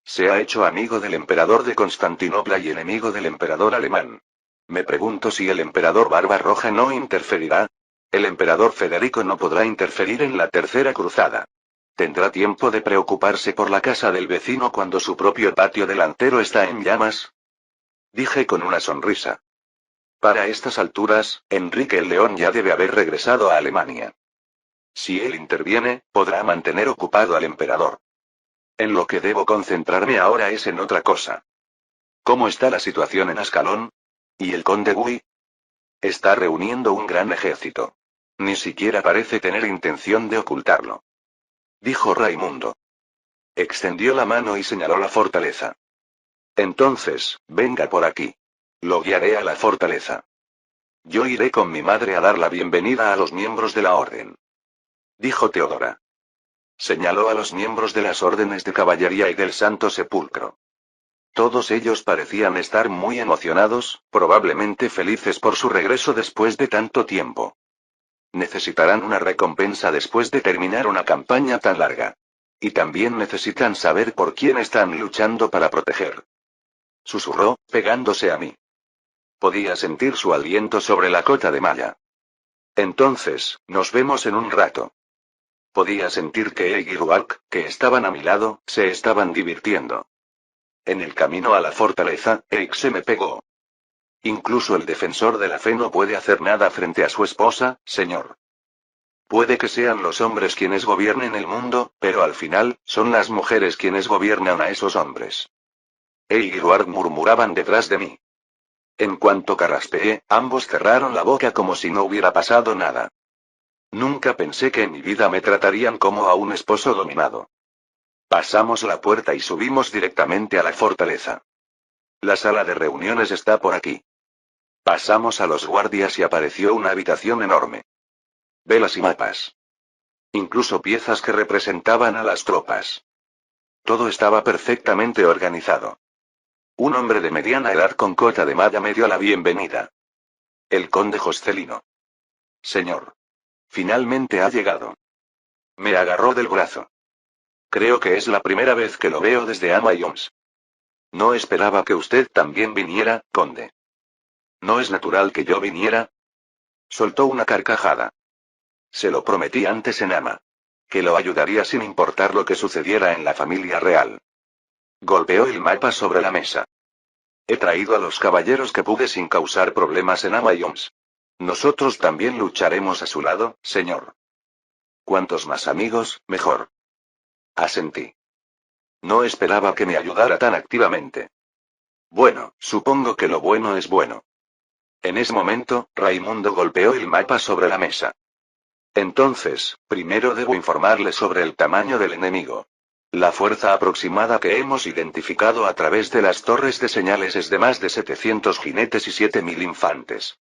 Se ha hecho amigo del emperador de Constantinopla y enemigo del emperador alemán. Me pregunto si el emperador Barbarroja no interferirá. El emperador Federico no podrá interferir en la Tercera Cruzada. ¿Tendrá tiempo de preocuparse por la casa del vecino cuando su propio patio delantero está en llamas? Dije con una sonrisa. Para estas alturas, Enrique el León ya debe haber regresado a Alemania. Si él interviene, podrá mantener ocupado al emperador. En lo que debo concentrarme ahora es en otra cosa. ¿Cómo está la situación en Ascalón? ¿Y el conde Gui? Está reuniendo un gran ejército. Ni siquiera parece tener intención de ocultarlo. Dijo Raimundo. Extendió la mano y señaló la fortaleza. Entonces, venga por aquí. Lo guiaré a la fortaleza. Yo iré con mi madre a dar la bienvenida a los miembros de la orden. Dijo Teodora. Señaló a los miembros de las órdenes de caballería y del Santo Sepulcro. Todos ellos parecían estar muy emocionados, probablemente felices por su regreso después de tanto tiempo. Necesitarán una recompensa después de terminar una campaña tan larga. Y también necesitan saber por quién están luchando para proteger. Susurró, pegándose a mí. Podía sentir su aliento sobre la cota de malla. Entonces, nos vemos en un rato. Podía sentir que Eig y Ruark, que estaban a mi lado, se estaban divirtiendo. En el camino a la fortaleza, Eig se me pegó. Incluso el defensor de la fe no puede hacer nada frente a su esposa, señor. Puede que sean los hombres quienes gobiernen el mundo, pero al final, son las mujeres quienes gobiernan a esos hombres. Eig y Ruark murmuraban detrás de mí. En cuanto carraspeé, ambos cerraron la boca como si no hubiera pasado nada. Nunca pensé que en mi vida me tratarían como a un esposo dominado. Pasamos la puerta y subimos directamente a la fortaleza. La sala de reuniones está por aquí. Pasamos a los guardias y apareció una habitación enorme. Velas y mapas. Incluso piezas que representaban a las tropas. Todo estaba perfectamente organizado. Un hombre de mediana edad con cota de malla me dio la bienvenida. El conde Joscelino. Señor. Finalmente ha llegado. Me agarró del brazo. Creo que es la primera vez que lo veo desde Ama-Yoms. No esperaba que usted también viniera, conde. ¿No es natural que yo viniera? Soltó una carcajada. Se lo prometí antes en Ama. Que lo ayudaría sin importar lo que sucediera en la familia real. Golpeó el mapa sobre la mesa. He traído a los caballeros que pude sin causar problemas en Ama-Yoms. Nosotros también lucharemos a su lado, señor. Cuantos más amigos, mejor. Asentí. No esperaba que me ayudara tan activamente. Bueno, supongo que lo bueno es bueno. En ese momento, Raimundo golpeó el mapa sobre la mesa. Entonces, primero debo informarle sobre el tamaño del enemigo. La fuerza aproximada que hemos identificado a través de las torres de señales es de más de 700 jinetes y 7000 infantes.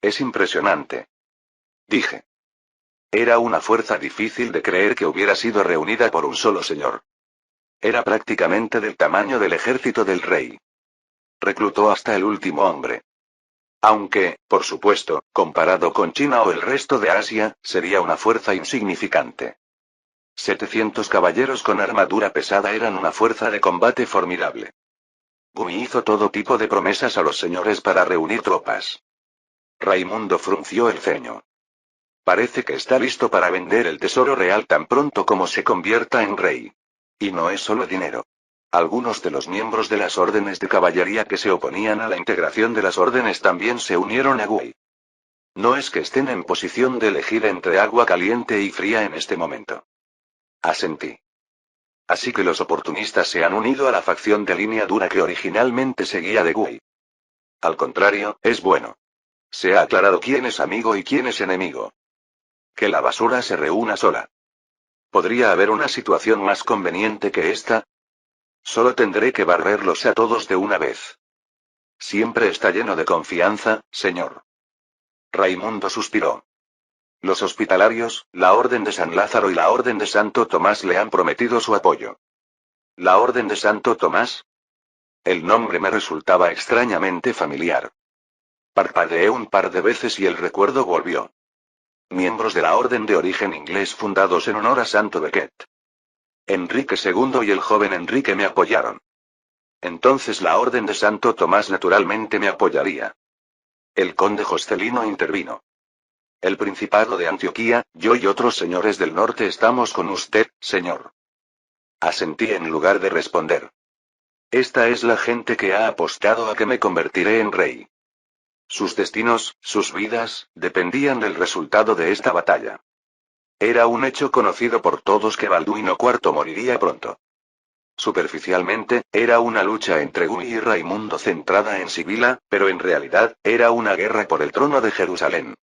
Es impresionante. Dije. Era una fuerza difícil de creer que hubiera sido reunida por un solo señor. Era prácticamente del tamaño del ejército del rey. Reclutó hasta el último hombre. Aunque, por supuesto, comparado con China o el resto de Asia, sería una fuerza insignificante. 700 caballeros con armadura pesada eran una fuerza de combate formidable. Gumi hizo todo tipo de promesas a los señores para reunir tropas. Raimundo frunció el ceño. Parece que está listo para vender el tesoro real tan pronto como se convierta en rey. Y no es solo dinero. Algunos de los miembros de las órdenes de caballería que se oponían a la integración de las órdenes también se unieron a Gui. No es que estén en posición de elegir entre agua caliente y fría en este momento. Asentí. Así que los oportunistas se han unido a la facción de línea dura que originalmente seguía de Gui. Al contrario, es bueno. Se ha aclarado quién es amigo y quién es enemigo. Que la basura se reúna sola. ¿Podría haber una situación más conveniente que esta? Solo tendré que barrerlos a todos de una vez. Siempre está lleno de confianza, señor. Raimundo suspiró. Los hospitalarios, la Orden de San Lázaro y la Orden de Santo Tomás le han prometido su apoyo. ¿La Orden de Santo Tomás? El nombre me resultaba extrañamente familiar. Parpadeé un par de veces y el recuerdo volvió. Miembros de la Orden de origen inglés fundados en honor a Santo Becket. Enrique II y el joven Enrique me apoyaron. Entonces la Orden de Santo Tomás naturalmente me apoyaría. El conde Joscelino intervino. El Principado de Antioquía, yo y otros señores del norte estamos con usted, señor. Asentí en lugar de responder. Esta es la gente que ha apostado a que me convertiré en rey. Sus destinos, sus vidas, dependían del resultado de esta batalla. Era un hecho conocido por todos que Balduino IV moriría pronto. Superficialmente, era una lucha entre Gumi y Raimundo centrada en Sibila, pero en realidad, era una guerra por el trono de Jerusalén.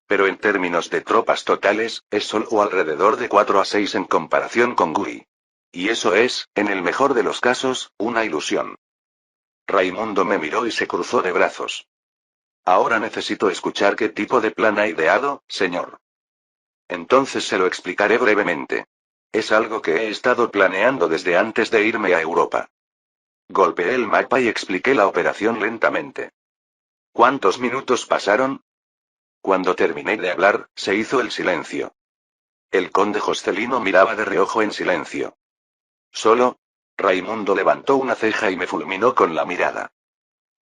Pero en términos de tropas totales, es solo alrededor de 4 a 6 en comparación con Gui. Y eso es, en el mejor de los casos, una ilusión. Raimundo me miró y se cruzó de brazos. Ahora necesito escuchar qué tipo de plan ha ideado, señor. Entonces se lo explicaré brevemente. Es algo que he estado planeando desde antes de irme a Europa. Golpeé el mapa y expliqué la operación lentamente. ¿Cuántos minutos pasaron? Cuando terminé de hablar, se hizo el silencio. El conde Joscelino miraba de reojo en silencio. ¿Solo? Raimundo levantó una ceja y me fulminó con la mirada.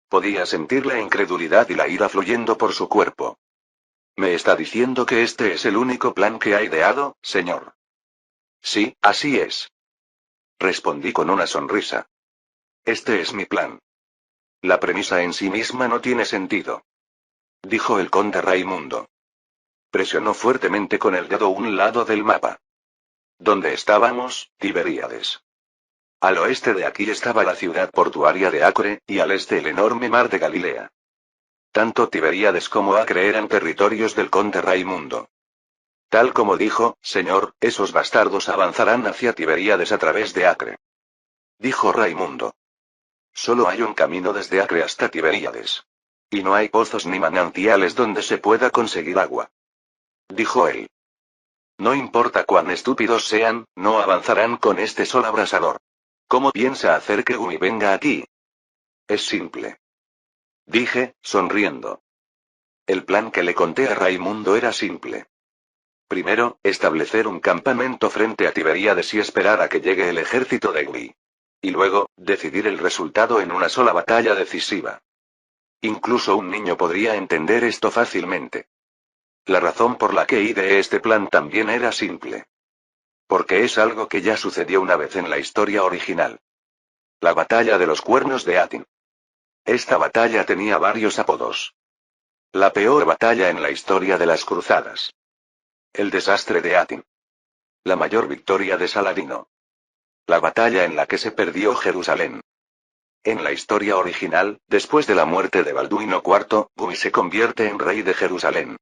Podía sentir la incredulidad y la ira fluyendo por su cuerpo. ¿Me está diciendo que este es el único plan que ha ideado, señor? Sí, así es. Respondí con una sonrisa. Este es mi plan. La premisa en sí misma no tiene sentido. Dijo el conde Raimundo. Presionó fuertemente con el dedo un lado del mapa. ¿Dónde estábamos, Tiberíades? Al oeste de aquí estaba la ciudad portuaria de Acre, y al este el enorme mar de Galilea. Tanto Tiberíades como Acre eran territorios del conde Raimundo. Tal como dijo, señor, esos bastardos avanzarán hacia Tiberíades a través de Acre. Dijo Raimundo. Solo hay un camino desde Acre hasta Tiberíades. Y no hay pozos ni manantiales donde se pueda conseguir agua. Dijo él. No importa cuán estúpidos sean, no avanzarán con este sol abrasador. ¿Cómo piensa hacer que Gumi venga aquí? Es simple. Dije, sonriendo. El plan que le conté a Raimundo era simple. Primero, establecer un campamento frente a Tiberíades y esperar a que llegue el ejército de Gumi. Y luego, decidir el resultado en una sola batalla decisiva. Incluso un niño podría entender esto fácilmente. La razón por la que ideé este plan también era simple. Porque es algo que ya sucedió una vez en la historia original. La batalla de los cuernos de Atin. Esta batalla tenía varios apodos. La peor batalla en la historia de las cruzadas. El desastre de Atin. La mayor victoria de Saladino. La batalla en la que se perdió Jerusalén. En la historia original, después de la muerte de Balduino IV, Gumi se convierte en rey de Jerusalén.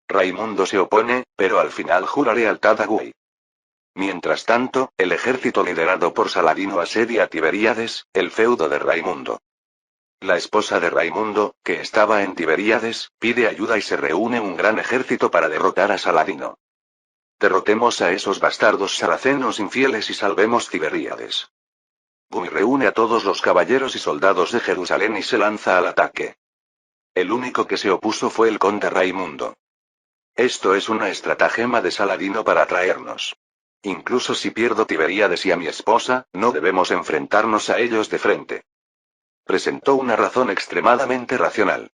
Raimundo se opone, pero al final jura lealtad a Gumi. Mientras tanto, el ejército liderado por Saladino asedia a Tiberíades, el feudo de Raimundo. La esposa de Raimundo, que estaba en Tiberíades, pide ayuda y se reúne un gran ejército para derrotar a Saladino. Derrotemos a esos bastardos saracenos infieles y salvemos Tiberíades. Gumi reúne a todos los caballeros y soldados de Jerusalén y se lanza al ataque. El único que se opuso fue el conde Raimundo. Esto es una estratagema de Saladino para atraernos. Incluso si pierdo Tiberíades y a mi esposa, no debemos enfrentarnos a ellos de frente. Presentó una razón extremadamente racional.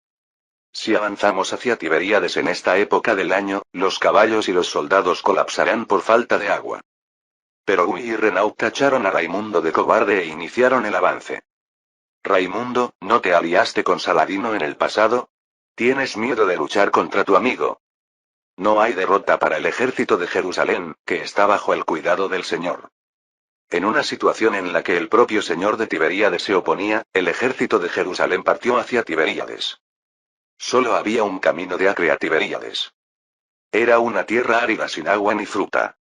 Si avanzamos hacia Tiberíades en esta época del año, los caballos y los soldados colapsarán por falta de agua. Pero Gumi y Renaud tacharon a Raimundo de cobarde e iniciaron el avance. Raimundo, ¿no te aliaste con Saladino en el pasado? ¿Tienes miedo de luchar contra tu amigo? No hay derrota para el ejército de Jerusalén, que está bajo el cuidado del Señor. En una situación en la que el propio señor de Tiberíades se oponía, el ejército de Jerusalén partió hacia Tiberíades. Solo había un camino de Acre a Tiberíades. Era una tierra árida sin agua ni fruta.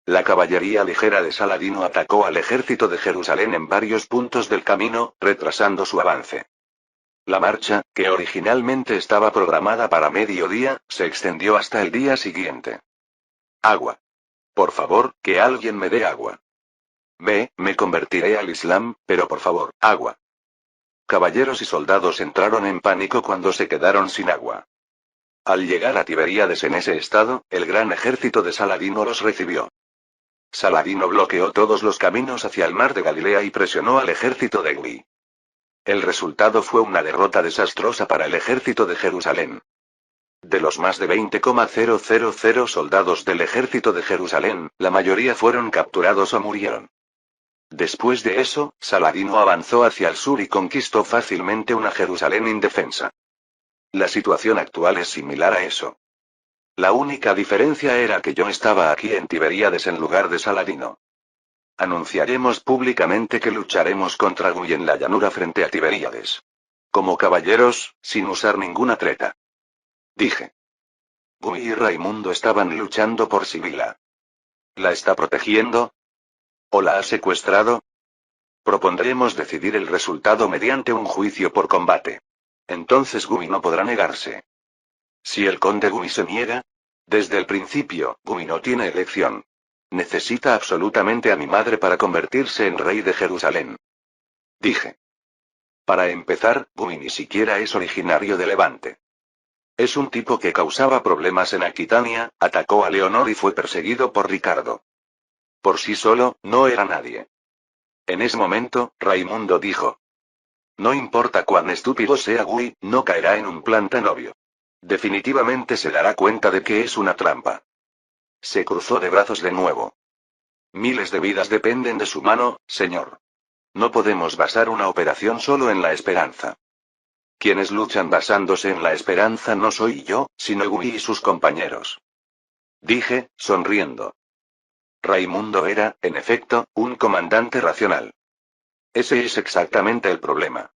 La caballería ligera de Saladino atacó al ejército de Jerusalén en varios puntos del camino, retrasando su avance. La marcha, que originalmente estaba programada para mediodía, se extendió hasta el día siguiente. Agua. Por favor, que alguien me dé agua. Me convertiré al Islam, pero por favor, agua. Caballeros y soldados entraron en pánico cuando se quedaron sin agua. Al llegar a Tiberíades en ese estado, el gran ejército de Saladino los recibió. Saladino bloqueó todos los caminos hacia el mar de Galilea y presionó al ejército de Gumi. El resultado fue una derrota desastrosa para el ejército de Jerusalén. De los más de 20,000 soldados del ejército de Jerusalén, la mayoría fueron capturados o murieron. Después de eso, Saladino avanzó hacia el sur y conquistó fácilmente una Jerusalén indefensa. La situación actual es similar a eso. La única diferencia era que yo estaba aquí en Tiberíades en lugar de Saladino. Anunciaremos públicamente que lucharemos contra Gumi en la llanura frente a Tiberíades. Como caballeros, sin usar ninguna treta. Dije. Gumi y Raimundo estaban luchando por Sibila. ¿La está protegiendo? ¿O la ha secuestrado? Propondremos decidir el resultado mediante un juicio por combate. Entonces Gumi no podrá negarse. Si el conde Gumi se niega, desde el principio, Gumi no tiene elección. Necesita absolutamente a mi madre para convertirse en rey de Jerusalén. Dije. Para empezar, Gui ni siquiera es originario de Levante. Es un tipo que causaba problemas en Aquitania, atacó a Leonor y fue perseguido por Ricardo. Por sí solo, no era nadie. En ese momento, Raimundo dijo. No importa cuán estúpido sea Gui, no caerá en un plan tan obvio. Definitivamente se dará cuenta de que es una trampa. Se cruzó de brazos de nuevo. Miles de vidas dependen de su mano, señor. No podemos basar una operación solo en la esperanza. Quienes luchan basándose en la esperanza no soy yo, sino Gui y sus compañeros. Dije, sonriendo. Raimundo era, en efecto, un comandante racional. Ese es exactamente el problema.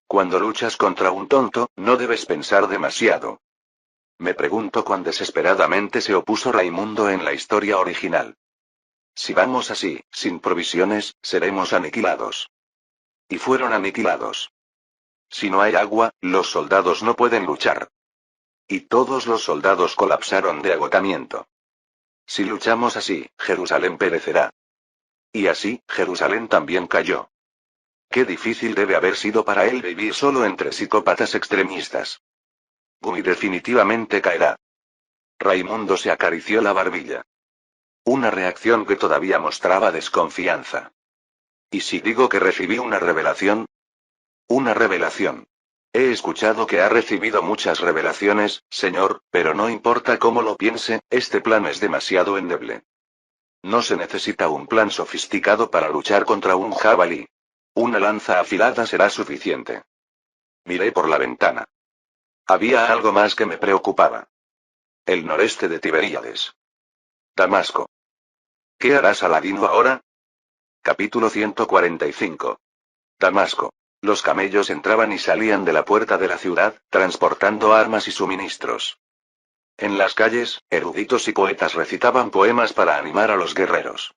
Cuando luchas contra un tonto, no debes pensar demasiado. Me pregunto cuán desesperadamente se opuso Raimundo en la historia original. Si vamos así, sin provisiones, seremos aniquilados. Y fueron aniquilados. Si no hay agua, los soldados no pueden luchar. Y todos los soldados colapsaron de agotamiento. Si luchamos así, Jerusalén perecerá. Y así, Jerusalén también cayó. Qué difícil debe haber sido para él vivir solo entre psicópatas extremistas. Gui definitivamente caerá. Raimundo se acarició la barbilla. Una reacción que todavía mostraba desconfianza. ¿Y si digo que recibí una revelación? Una revelación. He escuchado que ha recibido muchas revelaciones, señor, pero no importa cómo lo piense, este plan es demasiado endeble. No se necesita un plan sofisticado para luchar contra un jabalí. Una lanza afilada será suficiente. Miré por la ventana. Había algo más que me preocupaba. El noreste de Tiberíades. Damasco. ¿Qué hará Saladino ahora? Capítulo 145. Damasco. Los camellos entraban y salían de la puerta de la ciudad, transportando armas y suministros. En las calles, eruditos y poetas recitaban poemas para animar a los guerreros.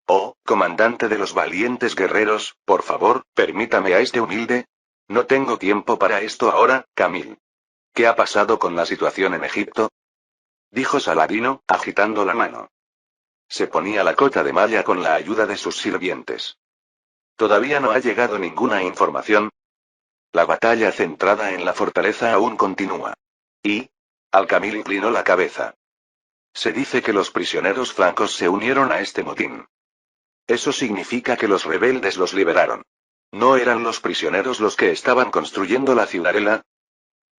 Oh, comandante de los valientes guerreros, por favor, permítame a este humilde. No tengo tiempo para esto ahora, Camil. ¿Qué ha pasado con la situación en Egipto? Dijo Saladino, agitando la mano. Se ponía la cota de malla con la ayuda de sus sirvientes. Todavía no ha llegado ninguna información. La batalla centrada en la fortaleza aún continúa. Y... Al-Kamil inclinó la cabeza. Se dice que los prisioneros francos se unieron a este motín. Eso significa que los rebeldes los liberaron. ¿No eran los prisioneros los que estaban construyendo la ciudadela?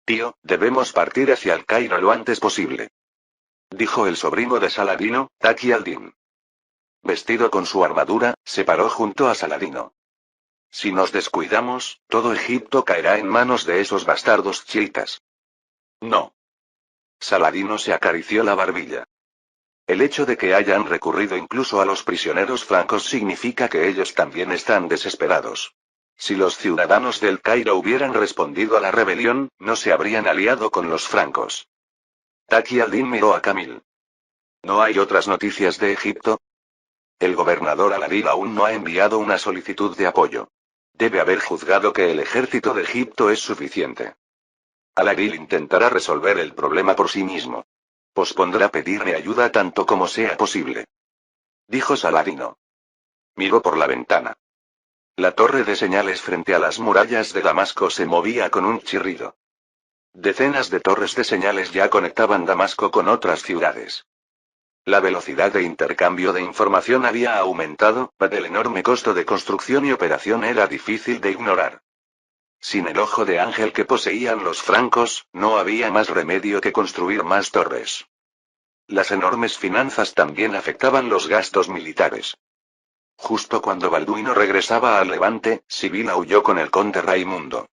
Tío, debemos partir hacia el Cairo lo antes posible. Dijo el sobrino de Saladino, Taqi al-Din. Vestido con su armadura, se paró junto a Saladino. Si nos descuidamos, todo Egipto caerá en manos de esos bastardos chiitas. No. Saladino se acarició la barbilla. El hecho de que hayan recurrido incluso a los prisioneros francos significa que ellos también están desesperados. Si los ciudadanos del Cairo hubieran respondido a la rebelión, no se habrían aliado con los francos. Taqi al-Din miró a Camil. ¿No hay otras noticias de Egipto? El gobernador Al-Adil aún no ha enviado una solicitud de apoyo. Debe haber juzgado que el ejército de Egipto es suficiente. Al-Adil intentará resolver el problema por sí mismo. Pospondrá pedirme ayuda tanto como sea posible. Dijo Saladino. Miró por la ventana. La torre de señales frente a las murallas de Damasco se movía con un chirrido. Decenas de torres de señales ya conectaban Damasco con otras ciudades. La velocidad de intercambio de información había aumentado, pero el enorme costo de construcción y operación era difícil de ignorar. Sin el ojo de ángel que poseían los francos, no había más remedio que construir más torres. Las enormes finanzas también afectaban los gastos militares. Justo cuando Balduino regresaba al Levante, Sibila huyó con el conde Raimundo.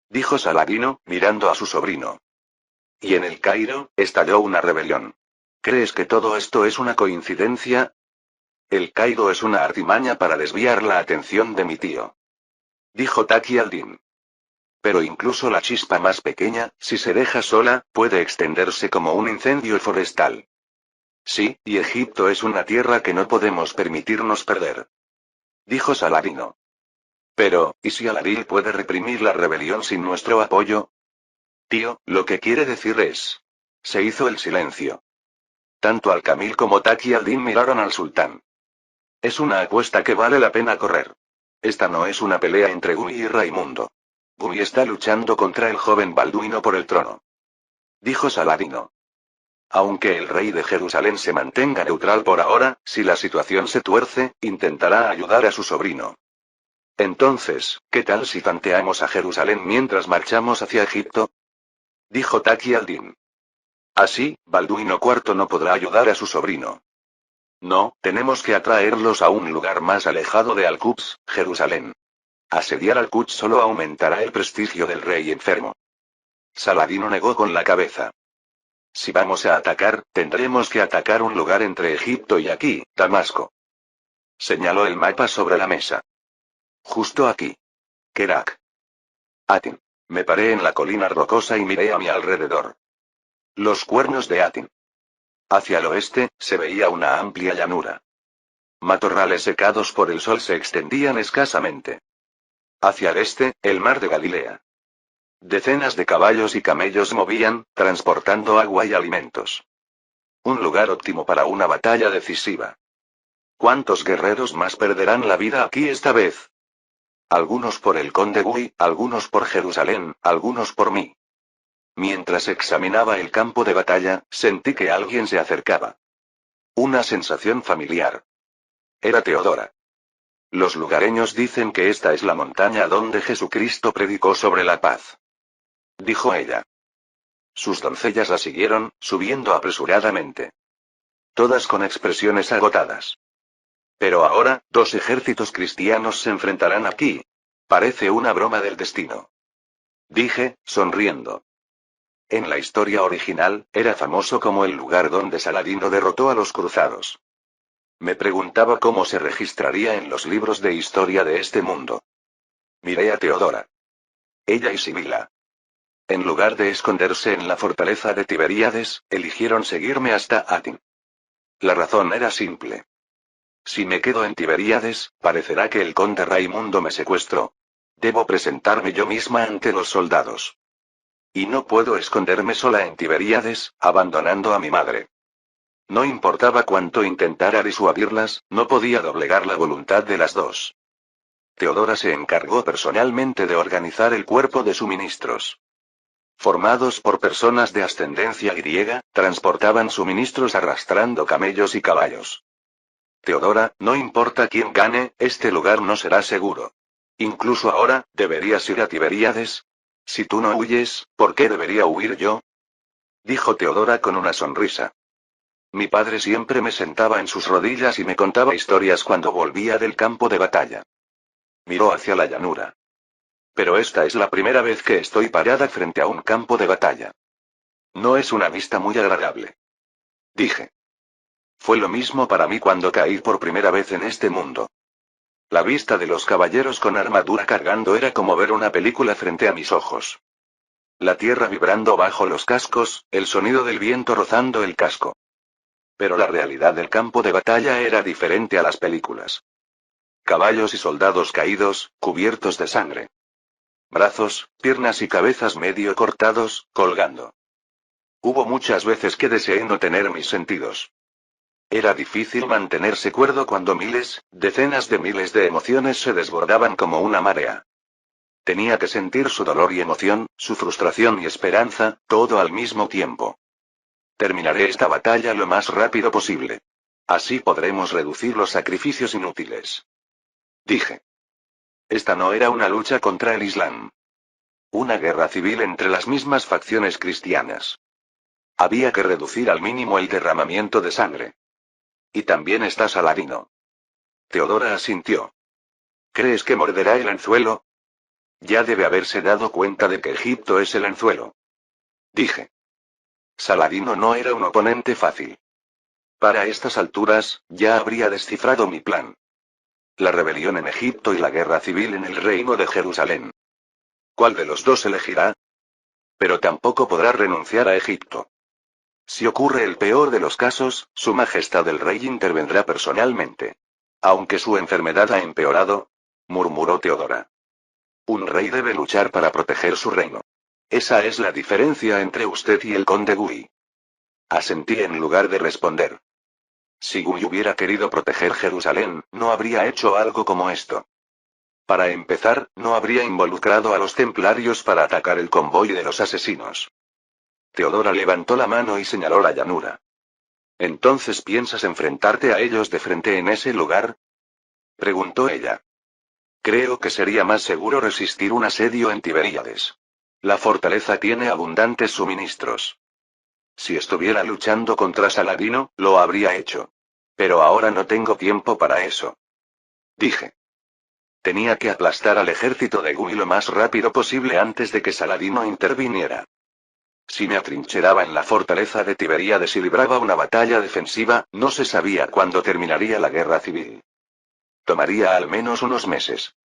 Dijo Saladino, mirando a su sobrino. Y en el Cairo, estalló una rebelión. ¿Crees que todo esto es una coincidencia? El Cairo es una artimaña para desviar la atención de mi tío. Dijo Taqi al-Din. Pero incluso la chispa más pequeña, si se deja sola, puede extenderse como un incendio forestal. Sí, y Egipto es una tierra que no podemos permitirnos perder. Dijo Saladino. Pero, ¿y si Al-Adil puede reprimir la rebelión sin nuestro apoyo? Tío, lo que quiere decir es... Se hizo el silencio. Tanto Al-Kamil como Taqi al-Din miraron al sultán. Es una apuesta que vale la pena correr. Esta no es una pelea entre Gui y Raimundo. Gui está luchando contra el joven Balduino por el trono. Dijo Saladino. Aunque el rey de Jerusalén se mantenga neutral por ahora, si la situación se tuerce, intentará ayudar a su sobrino. Entonces, ¿qué tal si tanteamos a Jerusalén mientras marchamos hacia Egipto? Dijo Taqi al-Din. Así, Balduino IV no podrá ayudar a su sobrino. No, tenemos que atraerlos a un lugar más alejado de Al-Quds, Jerusalén. Asediar Al-Quds solo aumentará el prestigio del rey enfermo. Saladino negó con la cabeza. Si vamos a atacar, tendremos que atacar un lugar entre Egipto y aquí, Damasco. Señaló el mapa sobre la mesa. Justo aquí. Kerak. Atin. Me paré en la colina rocosa y miré a mi alrededor. Los cuernos de Atin. Hacia el oeste, se veía una amplia llanura. Matorrales secados por el sol se extendían escasamente. Hacia el este, el mar de Galilea. Decenas de caballos y camellos movían, transportando agua y alimentos. Un lugar óptimo para una batalla decisiva. ¿Cuántos guerreros más perderán la vida aquí esta vez? Algunos por el conde Gui, algunos por Jerusalén, algunos por mí. Mientras examinaba el campo de batalla, sentí que alguien se acercaba. Una sensación familiar. Era Teodora. Los lugareños dicen que esta es la montaña donde Jesucristo predicó sobre la paz. Dijo ella. Sus doncellas la siguieron, subiendo apresuradamente. Todas con expresiones agotadas. Pero ahora, 2 ejércitos cristianos se enfrentarán aquí. Parece una broma del destino. Dije, sonriendo. En la historia original, era famoso como el lugar donde Saladino derrotó a los cruzados. Me preguntaba cómo se registraría en los libros de historia de este mundo. Miré a Teodora. Ella y Sibila. En lugar de esconderse en la fortaleza de Tiberíades, eligieron seguirme hasta Atin. La razón era simple. Si me quedo en Tiberíades, parecerá que el conde Raimundo me secuestró. Debo presentarme yo misma ante los soldados. Y no puedo esconderme sola en Tiberíades, abandonando a mi madre. No importaba cuánto intentara disuadirlas, no podía doblegar la voluntad de las dos. Teodora se encargó personalmente de organizar el cuerpo de suministros. Formados por personas de ascendencia griega, transportaban suministros arrastrando camellos y caballos. Teodora, no importa quién gane, este lugar no será seguro. Incluso ahora, ¿deberías ir a Tiberíades? Si tú no huyes, ¿por qué debería huir yo? Dijo Teodora con una sonrisa. Mi padre siempre me sentaba en sus rodillas y me contaba historias cuando volvía del campo de batalla. Miró hacia la llanura. Pero esta es la primera vez que estoy parada frente a un campo de batalla. No es una vista muy agradable. Dije. Fue lo mismo para mí cuando caí por primera vez en este mundo. La vista de los caballeros con armadura cargando era como ver una película frente a mis ojos. La tierra vibrando bajo los cascos, el sonido del viento rozando el casco. Pero la realidad del campo de batalla era diferente a las películas. Caballos y soldados caídos, cubiertos de sangre. Brazos, piernas y cabezas medio cortados, colgando. Hubo muchas veces que deseé no tener mis sentidos. Era difícil mantenerse cuerdo cuando miles, decenas de miles de emociones se desbordaban como una marea. Tenía que sentir su dolor y emoción, su frustración y esperanza, todo al mismo tiempo. Terminaré esta batalla lo más rápido posible. Así podremos reducir los sacrificios inútiles. Dije. Esta no era una lucha contra el Islam. Una guerra civil entre las mismas facciones cristianas. Había que reducir al mínimo el derramamiento de sangre. Y también está Saladino. Teodora asintió. ¿Crees que morderá el anzuelo? Ya debe haberse dado cuenta de que Egipto es el anzuelo. Dije. Saladino no era un oponente fácil. Para estas alturas, ya habría descifrado mi plan. La rebelión en Egipto y la guerra civil en el reino de Jerusalén. ¿Cuál de los dos elegirá? Pero tampoco podrá renunciar a Egipto. Si ocurre el peor de los casos, Su Majestad el Rey intervendrá personalmente. Aunque su enfermedad ha empeorado, murmuró Teodora. Un rey debe luchar para proteger su reino. Esa es la diferencia entre usted y el conde Gui. Asentí en lugar de responder. Si Gui hubiera querido proteger Jerusalén, no habría hecho algo como esto. Para empezar, no habría involucrado a los templarios para atacar el convoy de los asesinos. Teodora levantó la mano y señaló la llanura. ¿Entonces piensas enfrentarte a ellos de frente en ese lugar? Preguntó ella. Creo que sería más seguro resistir un asedio en Tiberíades. La fortaleza tiene abundantes suministros. Si estuviera luchando contra Saladino, lo habría hecho. Pero ahora no tengo tiempo para eso. Dije. Tenía que aplastar al ejército de Gui lo más rápido posible antes de que Saladino interviniera. Si me atrincheraba en la fortaleza de Tiberíades y libraba una batalla defensiva, no se sabía cuándo terminaría la guerra civil. Tomaría al menos unos meses.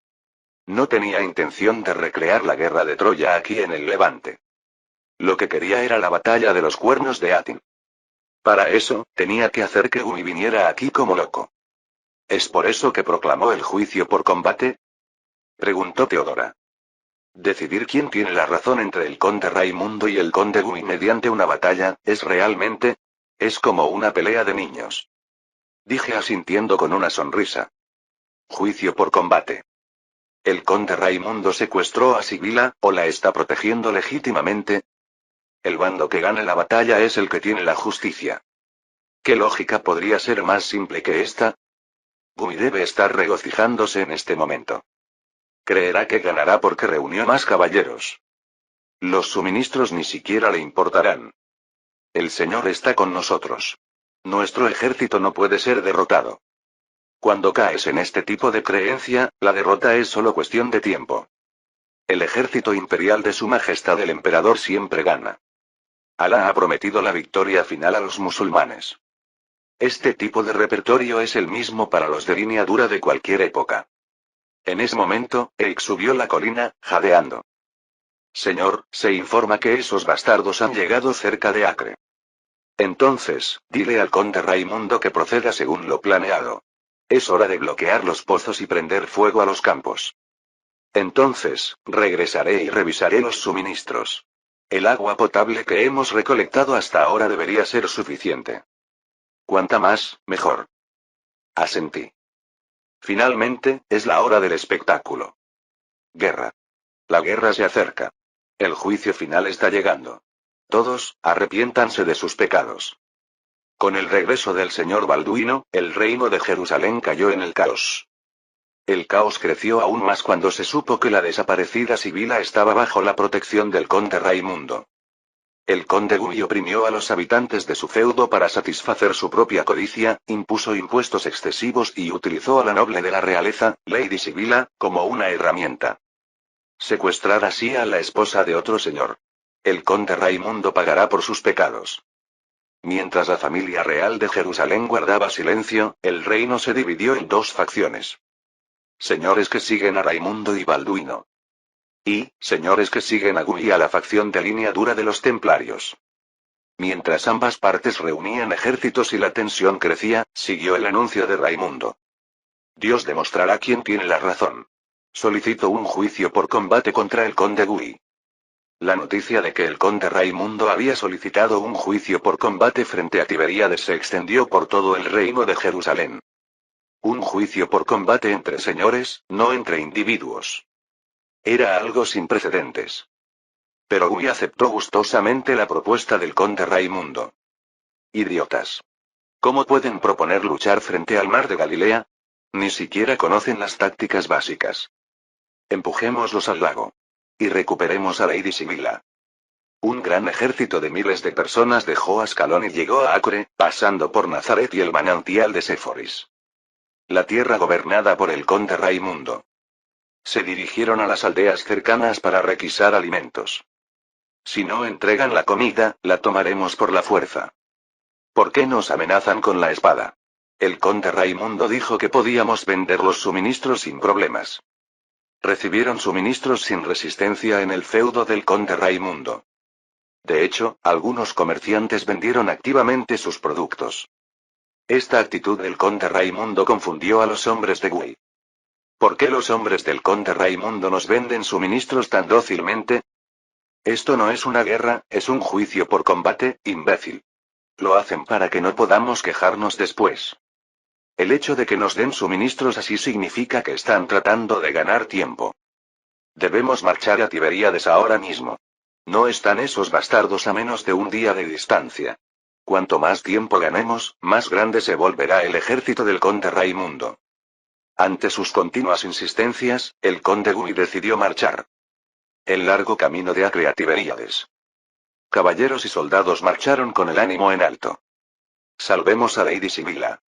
No tenía intención de recrear la guerra de Troya aquí en el Levante. Lo que quería era la batalla de los cuernos de Atin. Para eso, tenía que hacer que Gui viniera aquí como loco. ¿Es por eso que proclamó el juicio por combate? Preguntó Teodora. Decidir quién tiene la razón entre el conde Raimundo y el conde Gui mediante una batalla, es como una pelea de niños. Dije asintiendo con una sonrisa. Juicio por combate. ¿El conde Raimundo secuestró a Sibila, o la está protegiendo legítimamente? El bando que gane la batalla es el que tiene la justicia. ¿Qué lógica podría ser más simple que esta? Gui debe estar regocijándose en este momento. Creerá que ganará porque reunió más caballeros. Los suministros ni siquiera le importarán. El Señor está con nosotros. Nuestro ejército no puede ser derrotado. Cuando caes en este tipo de creencia, la derrota es solo cuestión de tiempo. El ejército imperial de Su Majestad el Emperador siempre gana. Alá ha prometido la victoria final a los musulmanes. Este tipo de repertorio es el mismo para los de línea dura de cualquier época. En ese momento, Eik subió la colina, jadeando. Señor, se informa que esos bastardos han llegado cerca de Acre. Entonces, dile al conde Raimundo que proceda según lo planeado. Es hora de bloquear los pozos y prender fuego a los campos. Entonces, regresaré y revisaré los suministros. El agua potable que hemos recolectado hasta ahora debería ser suficiente. Cuanta más, mejor. Asentí. Finalmente, es la hora del espectáculo. Guerra. La guerra se acerca. El juicio final está llegando. Todos, arrepiéntanse de sus pecados. Con el regreso del señor Balduino, el reino de Jerusalén cayó en el caos. El caos creció aún más cuando se supo que la desaparecida Sibila estaba bajo la protección del conde Raimundo. El conde Gui oprimió a los habitantes de su feudo para satisfacer su propia codicia, impuso impuestos excesivos y utilizó a la noble de la realeza, Lady Sibila, como una herramienta. Secuestrar así a la esposa de otro señor. El conde Raimundo pagará por sus pecados. Mientras la familia real de Jerusalén guardaba silencio, el reino se dividió en dos facciones. Señores que siguen a Raimundo y Balduino. Y, señores que siguen a Gui y a la facción de línea dura de los templarios. Mientras ambas partes reunían ejércitos y la tensión crecía, siguió el anuncio de Raimundo. Dios demostrará quién tiene la razón. Solicito un juicio por combate contra el conde Gui. La noticia de que el conde Raimundo había solicitado un juicio por combate frente a Tiberíades se extendió por todo el reino de Jerusalén. Un juicio por combate entre señores, no entre individuos. Era algo sin precedentes. Pero Gui aceptó gustosamente la propuesta del conde Raimundo. Idiotas. ¿Cómo pueden proponer luchar frente al mar de Galilea? Ni siquiera conocen las tácticas básicas. Empujémoslos al lago. Y recuperemos a Lady Sibila. Un gran ejército de miles de personas dejó Ascalón y llegó a Acre, pasando por Nazaret y el manantial de Séforis. La tierra gobernada por el conde Raimundo. Se dirigieron a las aldeas cercanas para requisar alimentos. Si no entregan la comida, la tomaremos por la fuerza. ¿Por qué nos amenazan con la espada? El conde Raimundo dijo que podíamos vender los suministros sin problemas. Recibieron suministros sin resistencia en el feudo del conde Raimundo. De hecho, algunos comerciantes vendieron activamente sus productos. Esta actitud del conde Raimundo confundió a los hombres de Gui. ¿Por qué los hombres del conde Raimundo nos venden suministros tan dócilmente? Esto no es una guerra, es un juicio por combate, imbécil. Lo hacen para que no podamos quejarnos después. El hecho de que nos den suministros así significa que están tratando de ganar tiempo. Debemos marchar a Tiberíades ahora mismo. No están esos bastardos a menos de un día de distancia. Cuanto más tiempo ganemos, más grande se volverá el ejército del conde Raimundo. Ante sus continuas insistencias, el conde Gui decidió marchar. El largo camino de Acre a Tiberíades. Caballeros y soldados marcharon con el ánimo en alto. Salvemos a Lady Sibila.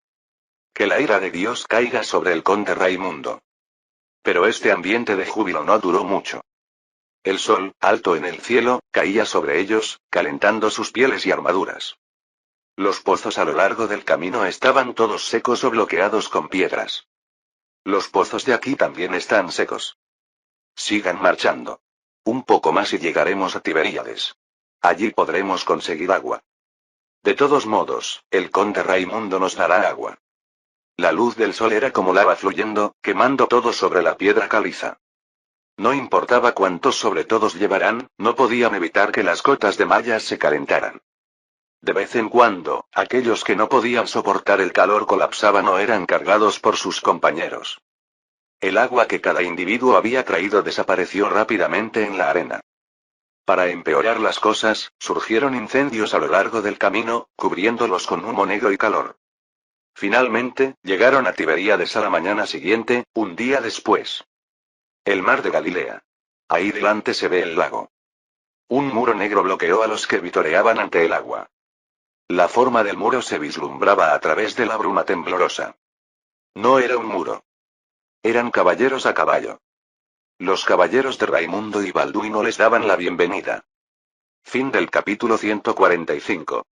Que la ira de Dios caiga sobre el conde Raimundo. Pero este ambiente de júbilo no duró mucho. El sol, alto en el cielo, caía sobre ellos, calentando sus pieles y armaduras. Los pozos a lo largo del camino estaban todos secos o bloqueados con piedras. Los pozos de aquí también están secos. Sigan marchando. Un poco más y llegaremos a Tiberíades. Allí podremos conseguir agua. De todos modos, el conde Raimundo nos dará agua. La luz del sol era como lava fluyendo, quemando todo sobre la piedra caliza. No importaba cuántos sobre todos llevaran, no podían evitar que las cotas de mallas se calentaran. De vez en cuando, aquellos que no podían soportar el calor colapsaban o eran cargados por sus compañeros. El agua que cada individuo había traído desapareció rápidamente en la arena. Para empeorar las cosas, surgieron incendios a lo largo del camino, cubriéndolos con humo negro y calor. Finalmente, llegaron a Tiberíades a la mañana siguiente, un día después. El mar de Galilea. Ahí delante se ve el lago. Un muro negro bloqueó a los que vitoreaban ante el agua. La forma del muro se vislumbraba a través de la bruma temblorosa. No era un muro. Eran caballeros a caballo. Los caballeros de Raimundo y Balduino les daban la bienvenida. Fin del capítulo 145.